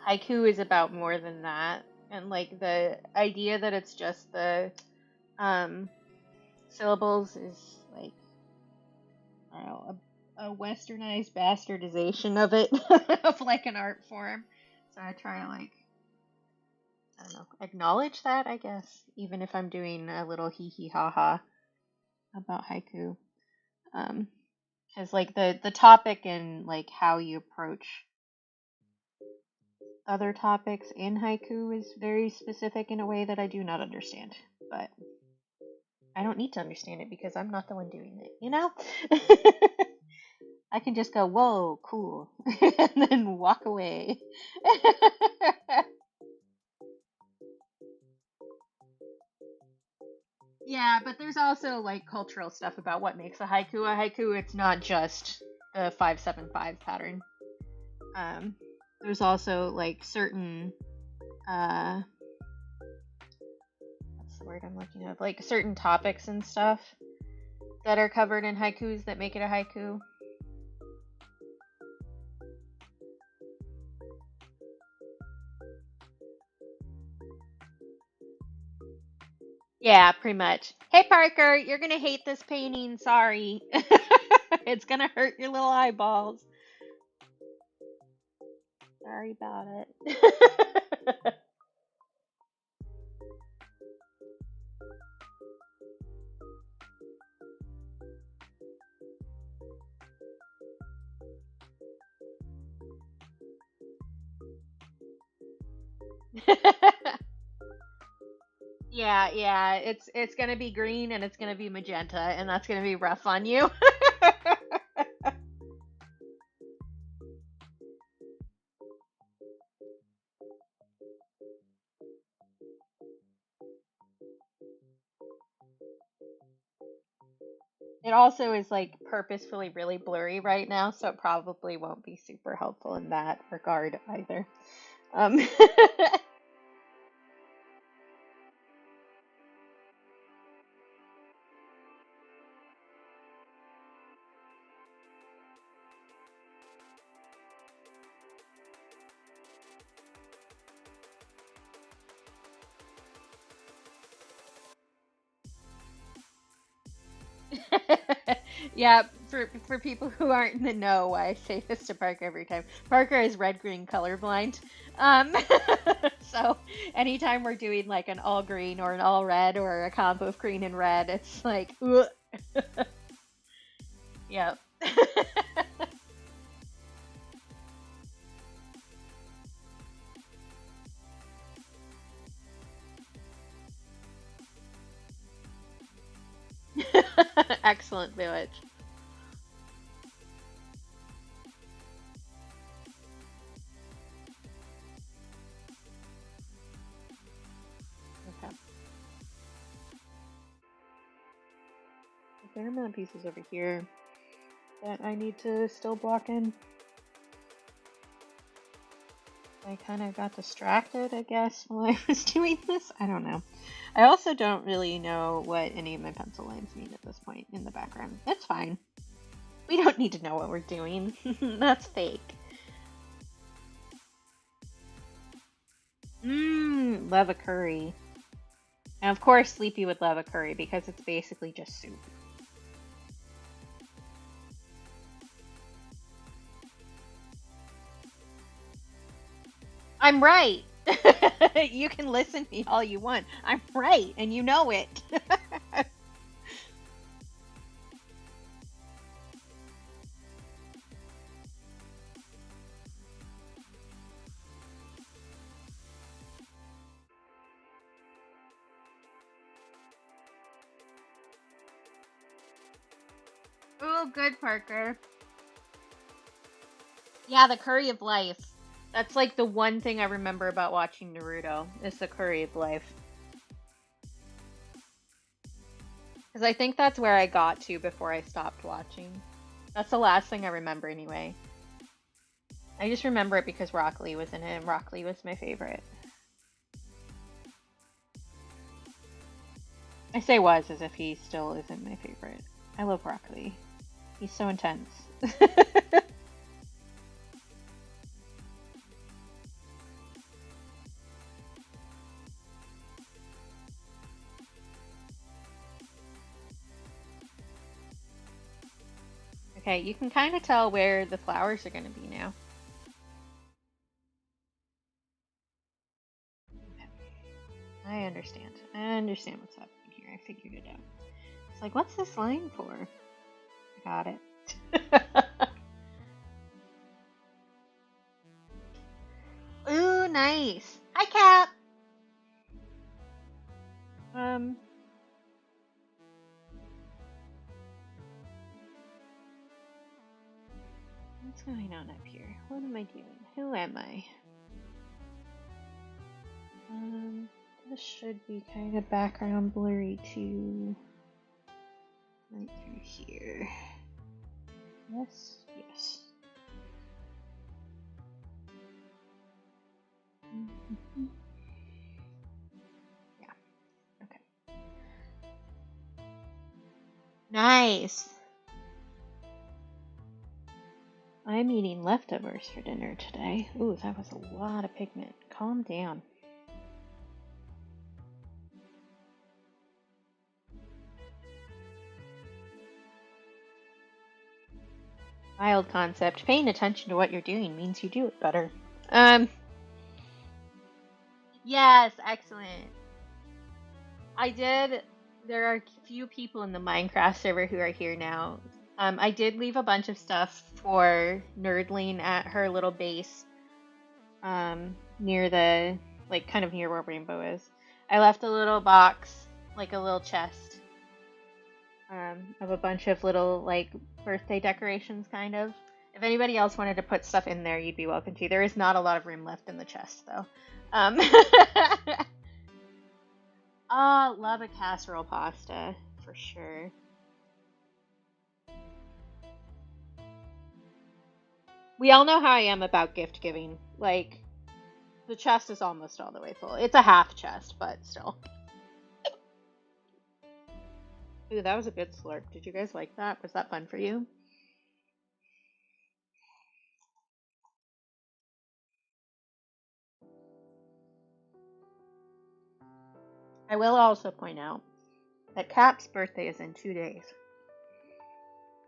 haiku is about more than that. And like the idea that it's just the um syllables is like, I don't know, a westernized bastardization of it, of like an art form. So I try to like, I don't know, acknowledge that, I guess, even if I'm doing a little hee hee ha ha about haiku. Um, because like the topic and like how you approach other topics in haiku is very specific in a way that I do not understand. But I don't need to understand it because I'm not the one doing it, you know? I can just go, whoa, cool, and then walk away. Yeah, but there's also like cultural stuff about what makes a haiku a haiku. It's not just the 575 pattern. Um, there's also like certain what's the word I'm looking at? Like certain topics and stuff that are covered in haikus that make it a haiku. Yeah, pretty much. Hey Parker, you're gonna hate this painting. Sorry. It's gonna hurt your little eyeballs. Sorry about it. Yeah, yeah. It's gonna be green and it's gonna be magenta, and that's gonna be rough on you. It also is like purposefully really blurry right now, so it probably won't be super helpful in that regard either. Um, yeah, for people who aren't in the know, I say this to Parker every time. Parker is red green colorblind. Um, so anytime we're doing like an all green or an all red or a combo of green and red, it's like, ugh. Yep. Excellent village. Okay. A fair amount of pieces over here that I need to still block in. I kind of got distracted, I guess, while I was doing this. I don't know. I also don't really know what any of my pencil lines mean at this point in the background. It's fine. We don't need to know what we're doing. That's fake. Love a curry. And of course, Sleepy would love a curry because it's basically just soup. I'm right. You can listen to me all you want. I'm right, and you know it. Oh, good, Parker. Yeah, the curry of life. That's like the one thing I remember about watching Naruto is the curry of life. Because I think that's where I got to before I stopped watching. That's the last thing I remember anyway. I just remember it because Rock Lee was in it, and Rock Lee was my favorite. I say was as if he still isn't my favorite. I love Rock Lee. He's so intense. Okay, you can kind of tell where the flowers are going to be now. Okay. I understand. I understand what's happening here. I figured it out. It's like, what's this line for? I got it. Ooh, nice. Hi, Cap. Um, what's going on up here? What am I doing? Who am I? This should be kind of background blurry too. Right through here. Yes, yes. Yeah, okay. Nice! I'm eating leftovers for dinner today. Ooh, that was a lot of pigment. Calm down. Wild concept. Paying attention to what you're doing means you do it better. Yes, excellent. I did. There are a few people in the Minecraft server who are here now. I did leave a bunch of stuff for Nerdling at her little base, near the, like, kind of near where Rainbow is. I left a little box, like a little chest, of a bunch of little, like, birthday decorations, kind of. If anybody else wanted to put stuff in there, you'd be welcome to. There is not a lot of room left in the chest, though. Love a casserole pasta, for sure. We all know how I am about gift giving. Like, the chest is almost all the way full. It's a half chest, but still. Ooh, that was a good slurp. Did you guys like that? Was that fun for you? I will also point out that Cap's birthday is in 2 days.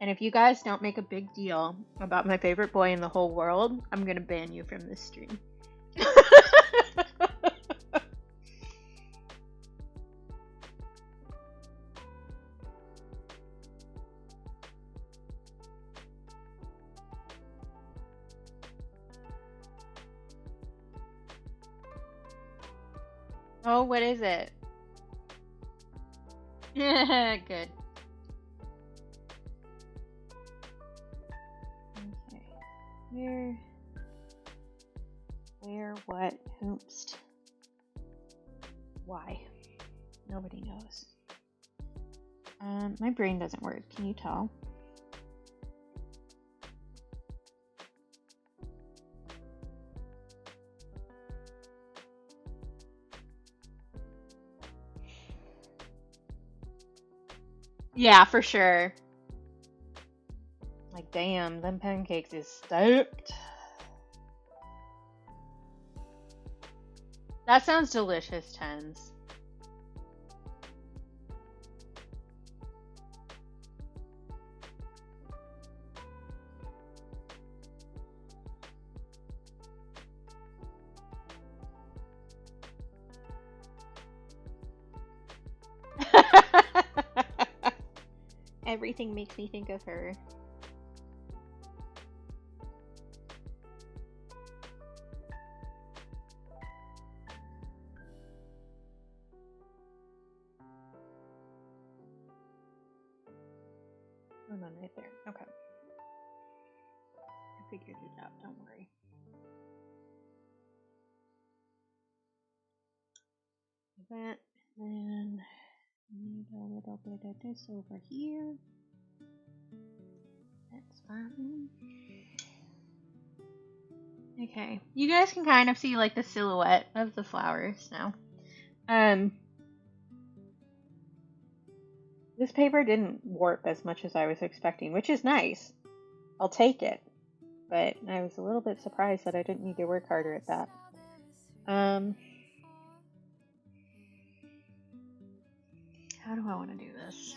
And if you guys don't make a big deal about my favorite boy in the whole world, I'm gonna ban you from this stream. Oh, what is it? Good. Okay. Where, what, whomst? Why? Nobody knows. My brain doesn't work. Can you tell? Yeah, for sure. Like, damn, them pancakes is stoked. That sounds delicious, Tens. Everything makes me think of her. Oh, no, right there. Okay. I figured it out, don't worry. That, and need a little bit of this over here. That's fine. Okay, you guys can kind of see like the silhouette of the flowers now. This paper didn't warp as much as I was expecting, which is nice. I'll take it. But I was a little bit surprised that I didn't need to work harder at that. How do I want to do this?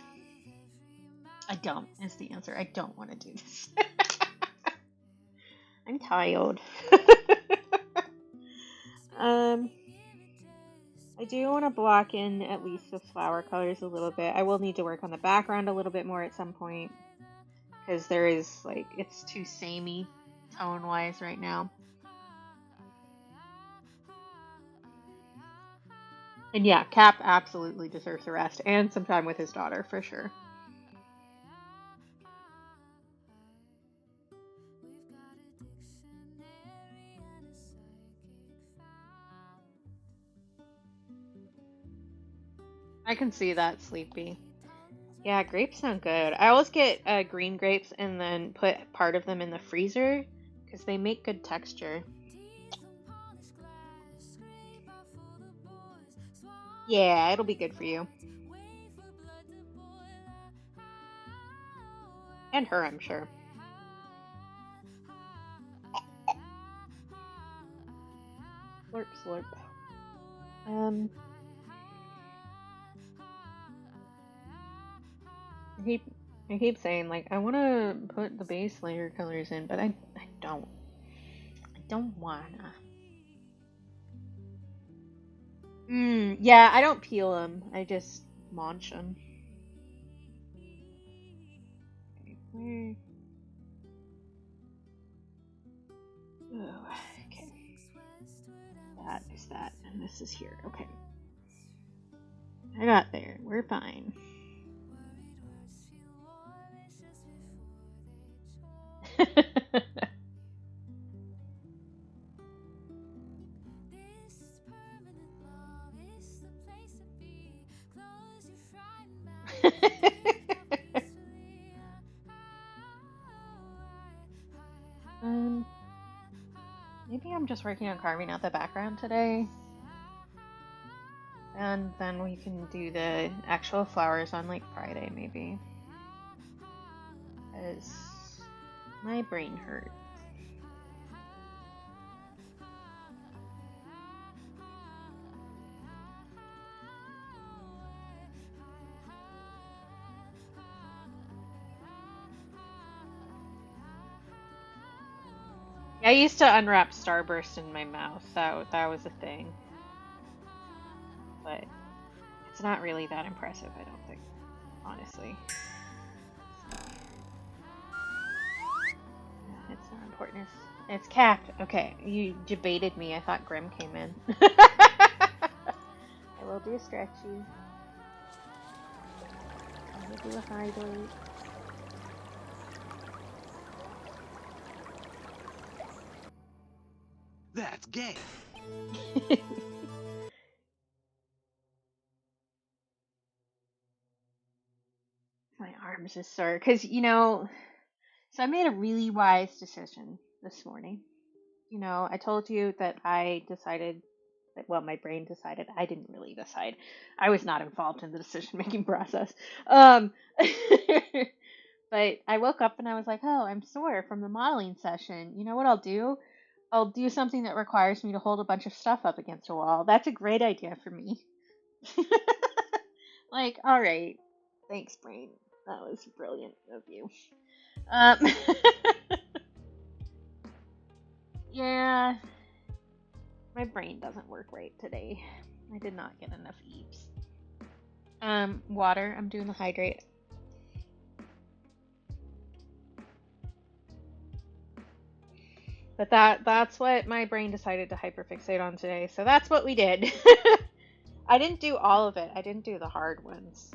I don't, is the answer. I don't want to do this. I'm tired. I do want to block in at least the flower colors a little bit. I will need to work on the background a little bit more at some point, because there is, like, it's too samey tone-wise right now. And yeah, Cap absolutely deserves a rest and some time with his daughter, for sure. I can see that, Sleepy. Yeah, grapes sound good. I always get green grapes and then put part of them in the freezer because they make good texture. Yeah, it'll be good for you. And her, I'm sure. Slurp, slurp. I keep saying, like, I want to put the base layer colors in, but I don't. I don't wanna. Yeah, I don't peel them. I just munch them. Okay, oh, okay. That is that, and this is here. Okay. I got there. We're fine. Maybe I'm just working on carving out the background today. And then we can do the actual flowers on like Friday, maybe. Because my brain hurts. I used to unwrap Starburst in my mouth. That was a thing. But it's not really that impressive, I don't think. Honestly. It's not important. It's capped. Okay, you debated me. I thought Grim came in. I will do a stretchy. I'm gonna do a hydrate. That's gay. My arms is sore. Because, so I made a really wise decision this morning. I told you that I decided that, well, my brain decided. I didn't really decide. I was not involved in the decision-making process. But I woke up and I was like, oh, I'm sore from the modeling session. You know what I'll do? I'll do something that requires me to hold a bunch of stuff up against a wall. That's a great idea for me. Like, all right. Thanks, brain. That was brilliant of you. Yeah, my brain doesn't work right today. I did not get enough eats. Water. I'm doing the hydrate. But that's what my brain decided to hyperfixate on today. So that's what we did. I didn't do all of it. I didn't do the hard ones.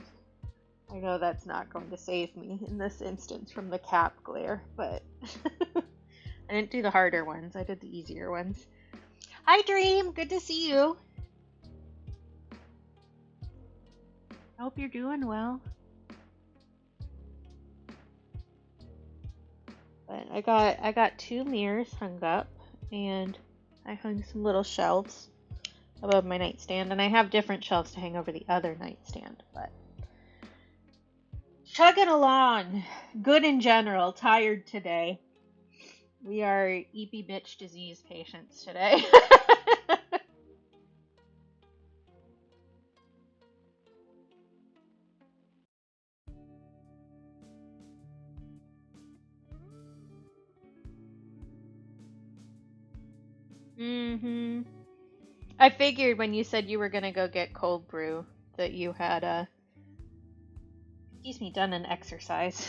I know that's not going to save me in this instance from the cap glare, but I didn't do the harder ones. I did the easier ones. Hi, Dream. Good to see you. I hope you're doing well. But I got 2 mirrors hung up, and I hung some little shelves above my nightstand, and I have different shelves to hang over the other nightstand, but Chugging along. Good in general. Tired today. We are EP bitch disease patients today. Mm-hmm. I figured when you said you were gonna go get cold brew that you had excuse me, done an exercise.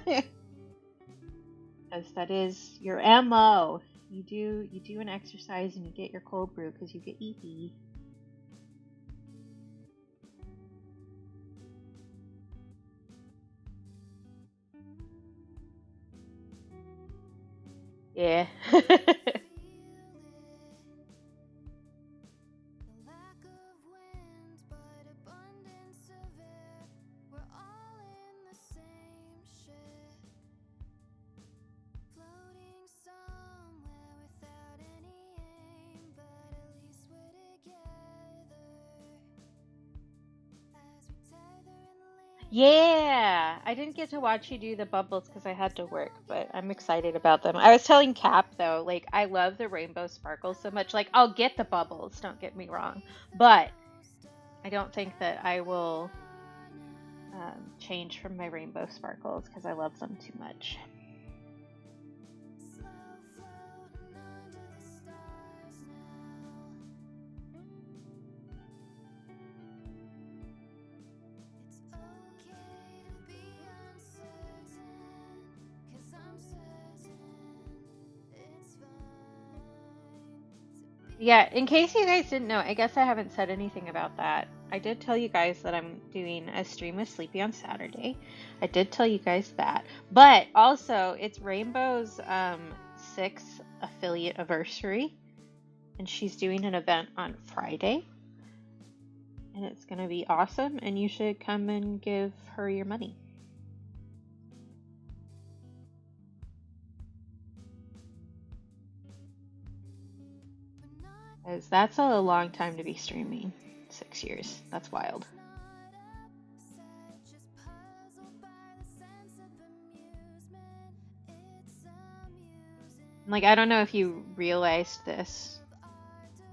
Because that is your MO. You do an exercise and you get your cold brew because you get EP. Yeah. Yeah, I didn't get to watch you do the bubbles because I had to work, but I'm excited about them. I was telling Cap though, like I love the rainbow sparkles so much. Like I'll get the bubbles, don't get me wrong, but I don't think that I will change from my rainbow sparkles because I love them too much. Yeah, in case you guys didn't know, I guess I haven't said anything about that. I did tell you guys that I'm doing a stream with Sleepy on Saturday. I did tell you guys that. But also, it's Rainbow's 6th affiliate anniversary. And she's doing an event on Friday. And it's going to be awesome. And you should come and give her your money. Because that's a long time to be streaming. 6 years. That's wild. Like, I don't know if you realized this,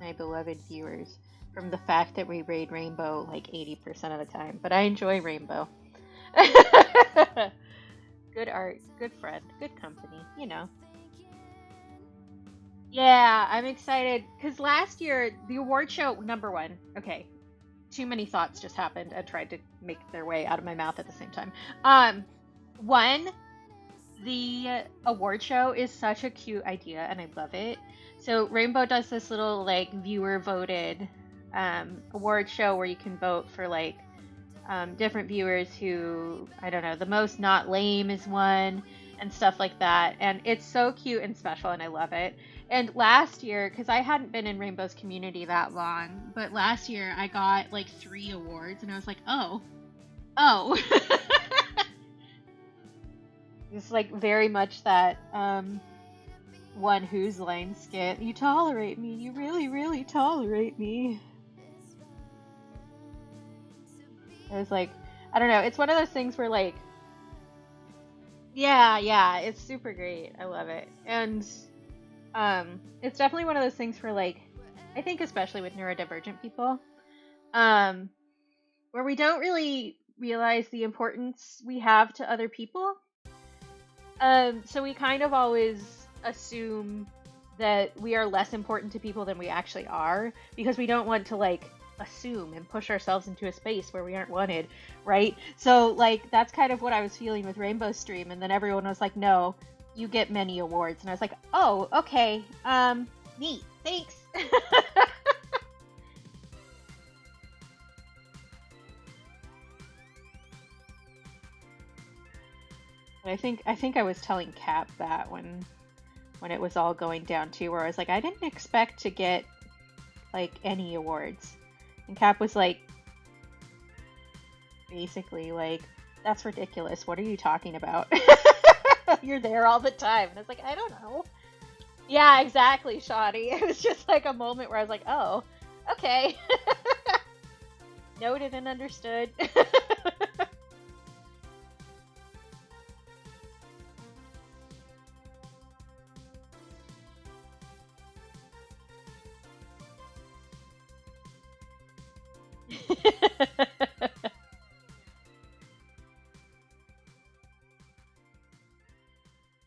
my beloved viewers, from the fact that we raid Rainbow like 80% of the time. But I enjoy Rainbow. Good art, good friend, good company, you know. Yeah, I'm excited because last year the award show #1. Okay, too many thoughts just happened and tried to make their way out of my mouth at the same time. One, the award show is such a cute idea and I love it. So Rainbow does this little like viewer voted award show where you can vote for like different viewers who, I don't know, the most not lame is one and stuff like that. And it's so cute and special and I love it. And last year, because I hadn't been in Rainbow's community that long, but last year I got like 3 awards and I was like, oh. It's like very much that one Who's Line skit. You tolerate me. You really, really tolerate me. It was like, I don't know. It's one of those things where like, yeah, it's super great. I love it. And it's definitely one of those things where like, I think especially with neurodivergent people, where we don't really realize the importance we have to other people. So we kind of always assume that we are less important to people than we actually are because we don't want to like assume and push ourselves into a space where we aren't wanted, right? So like that's kind of what I was feeling with Rainbow Stream, and then everyone was like, no, you get many awards, and I was like, oh, okay, neat, thanks. I think I was telling Cap that when it was all going down too, where I was like, I didn't expect to get like any awards. And Cap was like, basically like, that's ridiculous. What are you talking about? You're there all the time. And I was like, I don't know. Yeah, exactly, Shoddy. It was just like a moment where I was like, oh, okay. Noted and understood.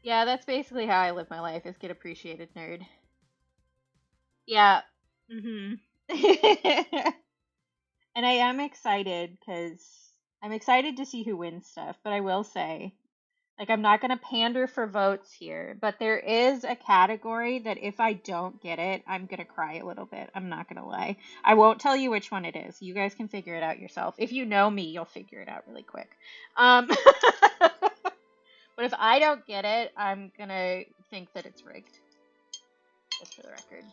Yeah, that's basically how I live my life, is get appreciated, nerd. Yeah. Mhm. And I am excited because I'm excited to see who wins stuff, but I will say, like, I'm not going to pander for votes here, but there is a category that if I don't get it, I'm going to cry a little bit. I'm not going to lie. I won't tell you which one it is. You guys can figure it out yourself. If you know me, you'll figure it out really quick. But if I don't get it, I'm going to think that it's rigged, just for the record.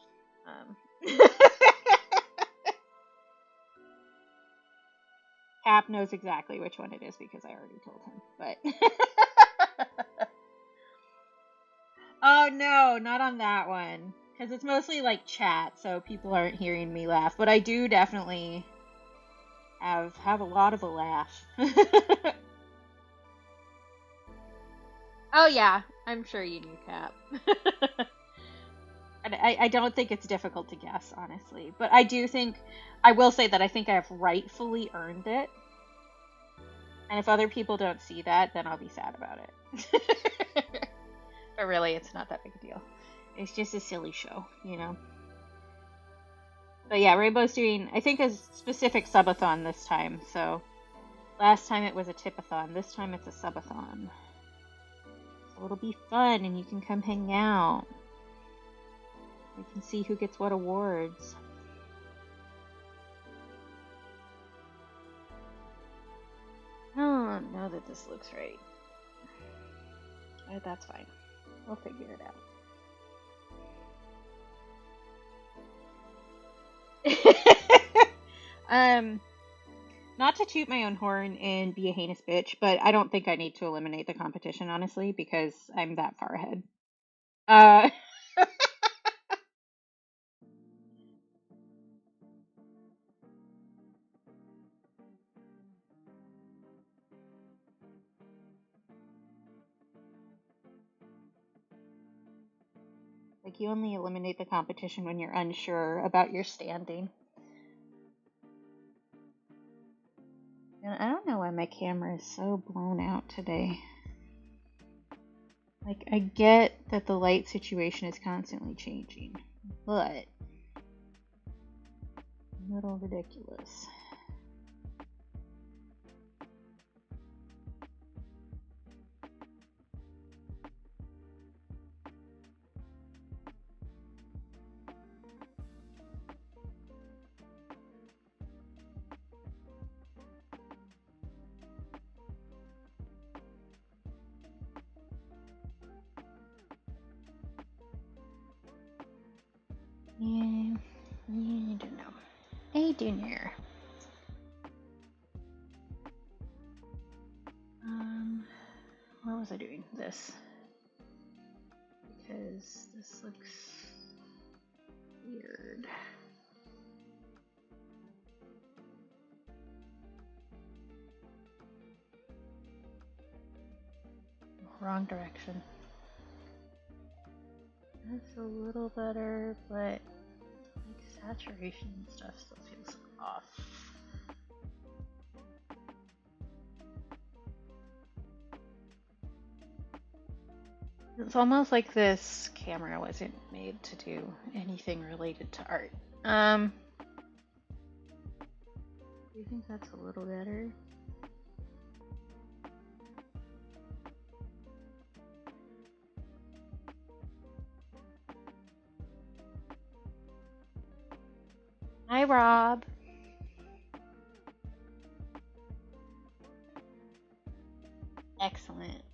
Cap knows exactly which one it is because I already told him. But oh no, not on that one, because it's mostly like chat, so people aren't hearing me laugh. But I do definitely have a lot of a laugh. Oh yeah, I'm sure you knew Cap. And I don't think it's difficult to guess, honestly. But I do think, I will say that I think I have rightfully earned it. And if other people don't see that, then I'll be sad about it. But really, it's not that big a deal. It's just a silly show, you know? But yeah, Rainbow's doing, I think, a specific subathon this time. So last time it was a tipathon. This time it's a subathon. So it'll be fun, and you can come hang out. We can see who gets what awards. I don't know that this looks right. That's fine. We'll figure it out. Not to toot my own horn and be a heinous bitch, but I don't think I need to eliminate the competition, honestly, because I'm that far ahead. Like, you only eliminate the competition when you're unsure about your standing. And I don't know why my camera is so blown out today. Like, I get that the light situation is constantly changing, but a little ridiculous. Yeah, I don't know. I don't know. What was I doing? This. Because this looks weird. Wrong direction. That's a little better, but like saturation and stuff still feels off. It's almost like this camera wasn't made to do anything related to art. Do you think that's a little better? Hi, Rob. Excellent.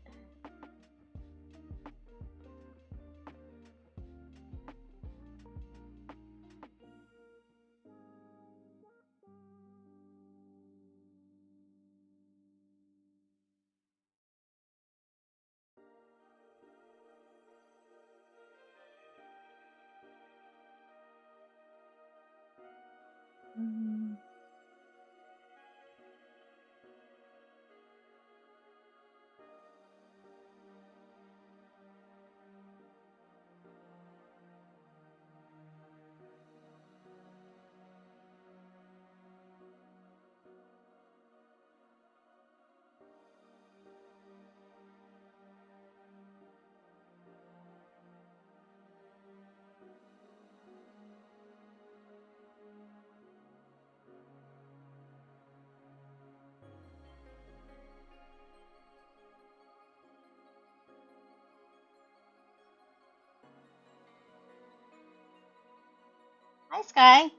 Hi, Sky.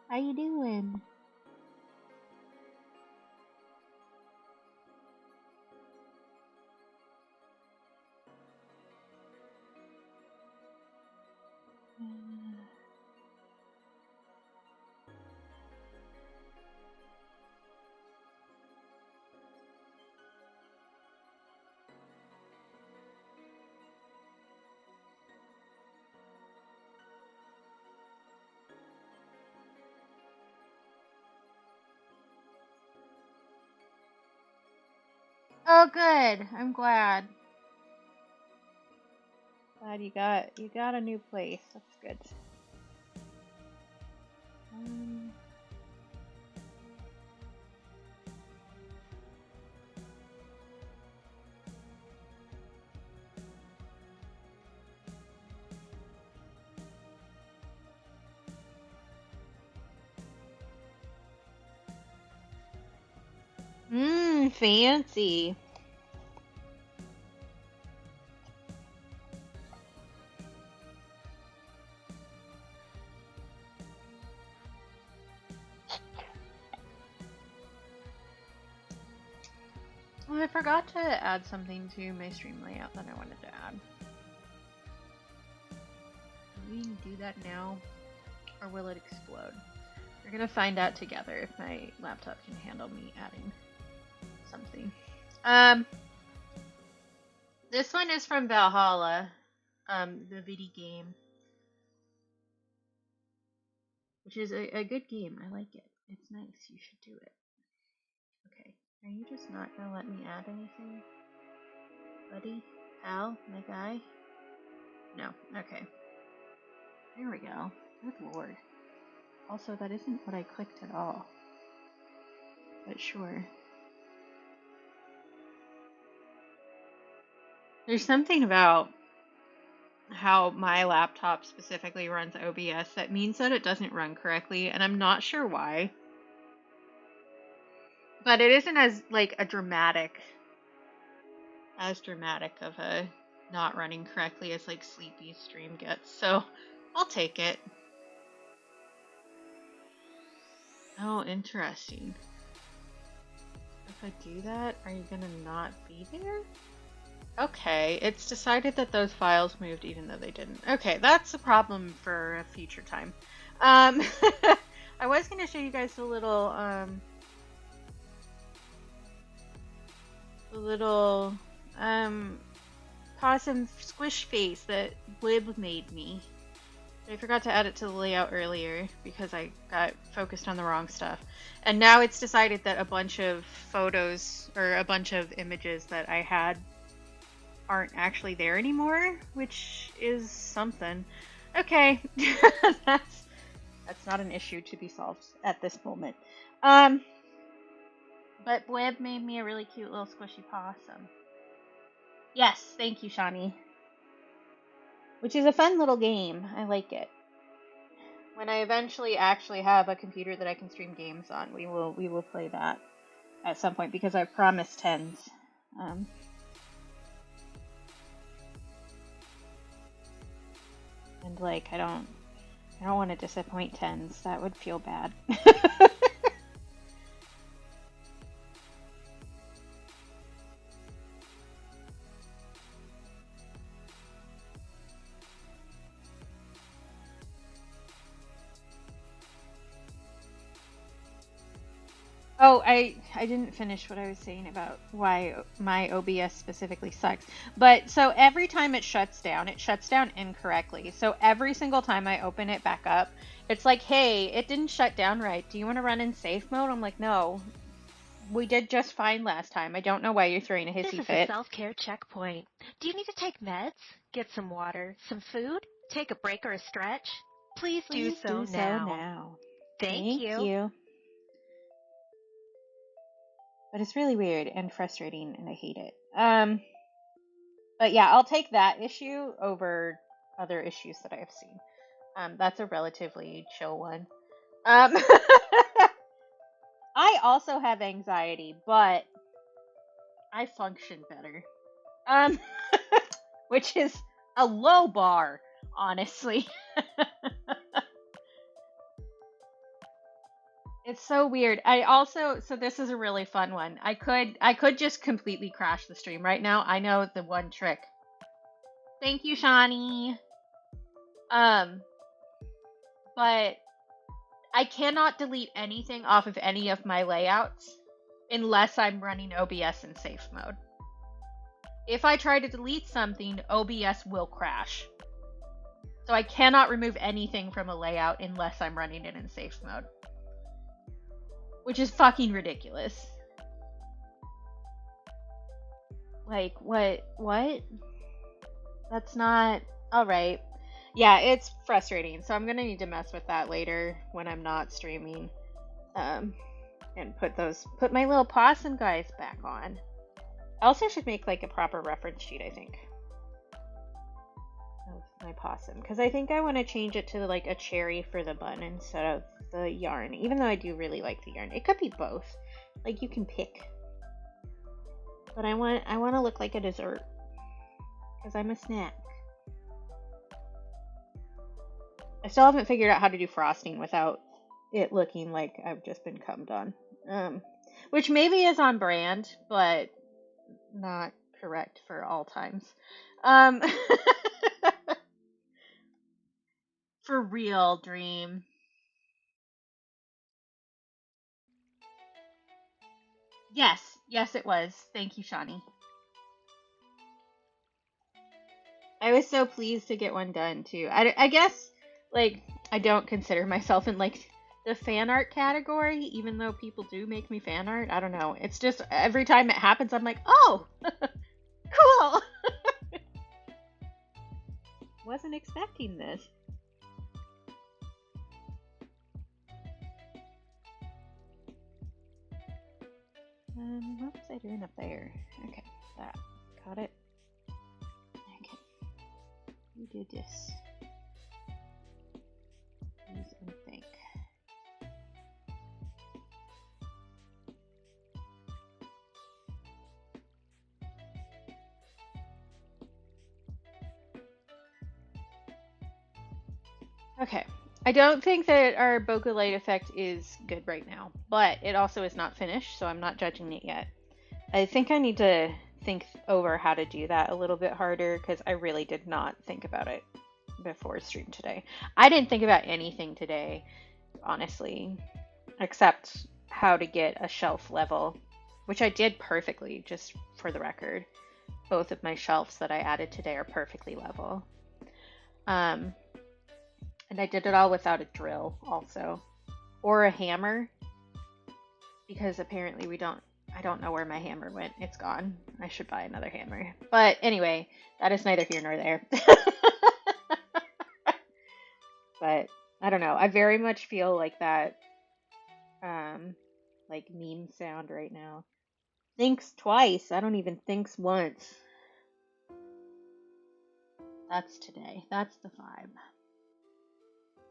How you doing? Oh, good. I'm glad. Glad you got a new place. That's good. Um, fancy. Oh, I forgot to add something to my stream layout that I wanted to add. Do we do that now, or will it explode? We're gonna find out together if my laptop can handle me adding something. This one is from Valhalla, the video game, which is a good game. I like it. It's nice. You should do it. Okay. Are you just not gonna let me add anything? Buddy? Pal? My guy? No. Okay. There we go. Good lord. Also, that isn't what I clicked at all. But sure. There's something about how my laptop specifically runs OBS that means that it doesn't run correctly, and I'm not sure why. But it isn't as dramatic of a not running correctly as like Sleepy's stream gets. So I'll take it. Oh, interesting. If I do that, are you gonna not be there? Okay, it's decided that those files moved even though they didn't. Okay, that's a problem for a future time. I was gonna show you guys the little possum squish face that Blib made me. I forgot to add it to the layout earlier because I got focused on the wrong stuff. And now it's decided that a bunch of photos or a bunch of images that I had aren't actually there anymore, which is something. Okay, that's not an issue to be solved at this moment. But Blib made me a really cute little squishy possum. Yes, thank you, Shawnee. Which is a fun little game. I like it. When I eventually actually have a computer that I can stream games on, we will play that at some point because I promised tens. And like I don't want to disappoint tens. That would feel bad. Oh, I didn't finish what I was saying about why my OBS specifically sucks. But so every time it shuts down incorrectly. So every single time I open it back up, it's like, hey, it didn't shut down right. Do you want to run in safe mode? I'm like, no. We did just fine last time. I don't know why you're throwing a hissy fit. This is a self-care checkpoint. Do you need to take meds? Get some water? Some food? Take a break or a stretch? Please do so now. Thank you. But it's really weird and frustrating, and I hate it. But yeah, I'll take that issue over other issues that I have seen. That's a relatively chill one. I also have anxiety, but I function better. Which is a low bar, honestly. It's so weird. I also, so this is a really fun one. I could just completely crash the stream right now. I know the one trick. Thank you, Shawnee. Um, but I cannot delete anything off of any of my layouts unless I'm running OBS in safe mode. If I try to delete something, OBS will crash. So I cannot remove anything from a layout unless I'm running it in safe mode. Which is fucking ridiculous. Like, what? That's not... Alright. Yeah, it's frustrating. So I'm gonna need to mess with that later when I'm not streaming. And put my little possum guys back on. I also should make like a proper reference sheet, I think. Of my possum. Because I think I want to change it to like a cherry for the bun instead of the yarn. Even though I do really like the yarn. It could be both. Like you can pick. But I want to look like a dessert. Because I'm a snack. I still haven't figured out how to do frosting without it looking like I've just been cummed on. Which maybe is on brand, but not correct for all times. For real, Dream. Yes, it was. Thank you, Shawnee. I was so pleased to get one done, too. I guess, like, I don't consider myself in, like, the fan art category, even though people do make me fan art. I don't know. It's just, every time it happens, I'm like, oh, cool. Wasn't expecting this. What was I doing up there? Okay, that. Got it. Okay. We did this. Use and think. Okay. I don't think that our bokeh light effect is good right now, but it also is not finished, so I'm not judging it yet. I think I need to think over how to do that a little bit harder because I really did not think about it before stream today. I didn't think about anything today, honestly, except how to get a shelf level, which I did perfectly, just for the record. Both of my shelves that I added today are perfectly level. And I did it all without a drill also. Or a hammer. Because apparently I don't know where my hammer went. It's gone. I should buy another hammer. But anyway, that is neither here nor there. But I don't know. I very much feel like that like meme sound right now. Thinks twice. I don't even thinks once. That's today. That's the vibe.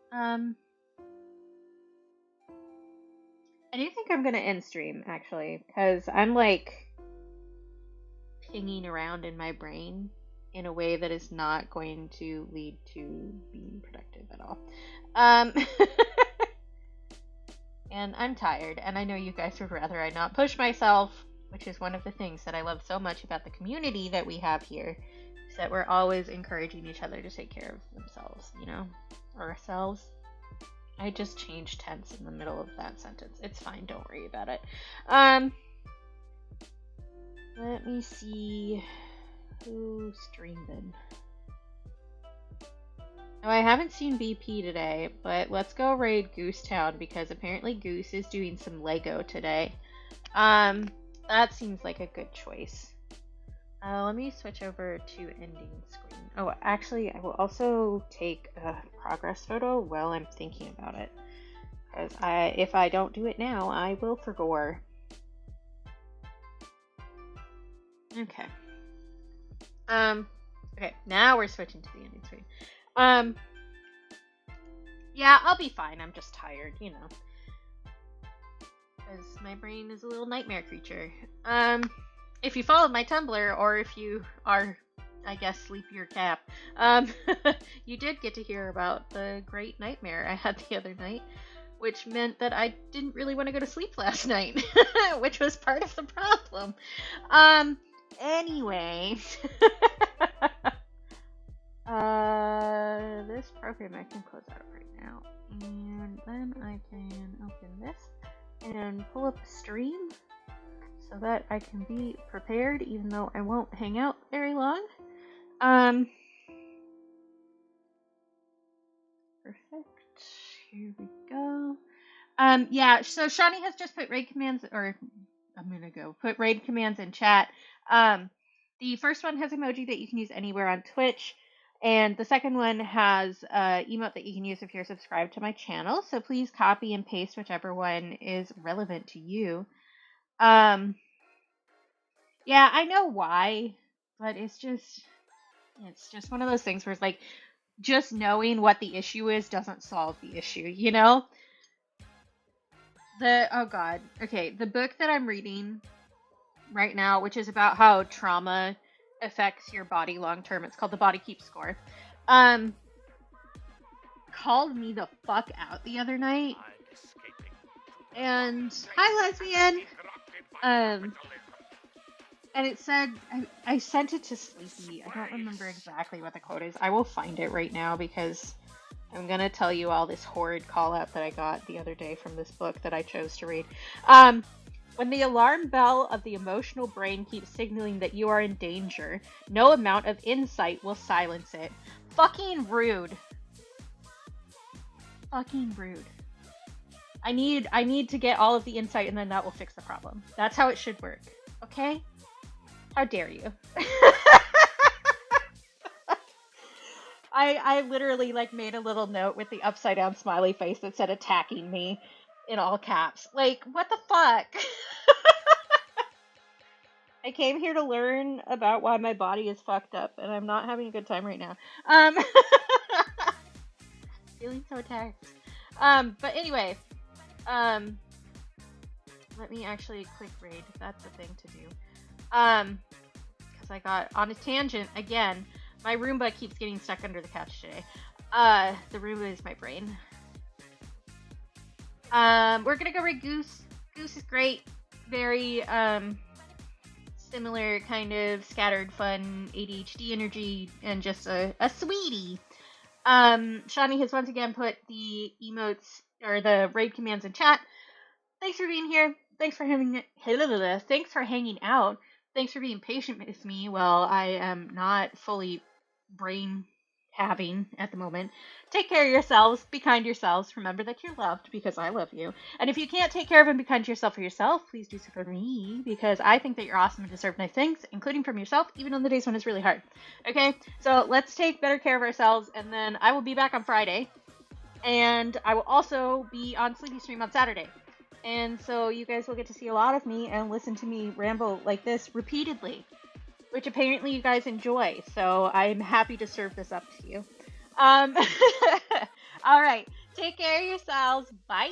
I do think I'm gonna end stream actually, because I'm like pinging around in my brain in a way that is not going to lead to being productive at all. And I'm tired, and I know you guys would rather I not push myself, which is one of the things that I love so much about the community that we have here, is that we're always encouraging each other to take care of themselves, you know, or ourselves. I just changed tense in the middle of that sentence. It's fine, don't worry about it. Let me see who streamed in. Oh, I haven't seen BP today, but let's go raid Goosetown because apparently Goose is doing some Lego today. That seems like a good choice. Let me switch over to ending screen. Oh, actually, I will also take a progress photo while I'm thinking about it. Because if I don't do it now, I will forget. Okay. Okay, now we're switching to the ending screen. Yeah, I'll be fine. I'm just tired, you know. Because my brain is a little nightmare creature. If you followed my Tumblr, or if you are, I guess, sleepier cap, you did get to hear about the great nightmare I had the other night. which meant that I didn't really want to go to sleep last night, which was part of the problem. Anyway, this program I can close out right now, and then I can open this and pull up a stream so that I can be prepared, even though I won't hang out very long. Perfect. Here we go. Yeah, so Shawnee has just put raid commands, or I'm gonna go put raid commands in chat. The first one has emoji that you can use anywhere on Twitch, and the second one has emote that you can use if you're subscribed to my channel. So please copy and paste whichever one is relevant to you. Yeah, I know why, but it's just one of those things where it's like, just knowing what the issue is doesn't solve the issue, you know? Oh god. Okay, the book that I'm reading right now, which is about how trauma affects your body long term, it's called The Body Keeps Score, called me the fuck out the other night. And hi, lesbian. And it said, I sent it to Sleepy. I don't remember exactly what the quote is. I will find it right now because I'm going to tell you all this horrid call out that I got the other day from this book that I chose to read. When the alarm bell of the emotional brain keeps signaling that you are in danger, no amount of insight will silence it. Fucking rude. Fucking rude. I need to get all of the insight and then that will fix the problem. That's how it should work. Okay? How dare you? I literally like made a little note with the upside down smiley face that said attacking me in all caps. Like, what the fuck? I came here to learn about why my body is fucked up and I'm not having a good time right now. Feeling so attacked. But anyway, let me actually click raid. That's the thing to do. Because I got on a tangent again. My Roomba keeps getting stuck under the couch today. The Roomba is my brain. We're gonna go raid Goose. Goose is great. Very, similar kind of scattered fun ADHD energy and just a sweetie. Shawnee has once again put the emotes or the raid commands in chat. Thanks for being here. Thanks for hanging out. Thanks for being patient with me while I am not fully brain having at the moment. Take care of yourselves. Be kind to yourselves. Remember that you're loved because I love you. And if you can't take care of and be kind to yourself for yourself, please do so for me because I think that you're awesome and deserve nice things, including from yourself, even on the days when it's really hard. Okay? So let's take better care of ourselves, and then I will be back on Friday. And I will also be on Sleepy Stream on Saturday. And so you guys will get to see a lot of me and listen to me ramble like this repeatedly, which apparently you guys enjoy. So I'm happy to serve this up to you. All right. Take care of yourselves. Bye.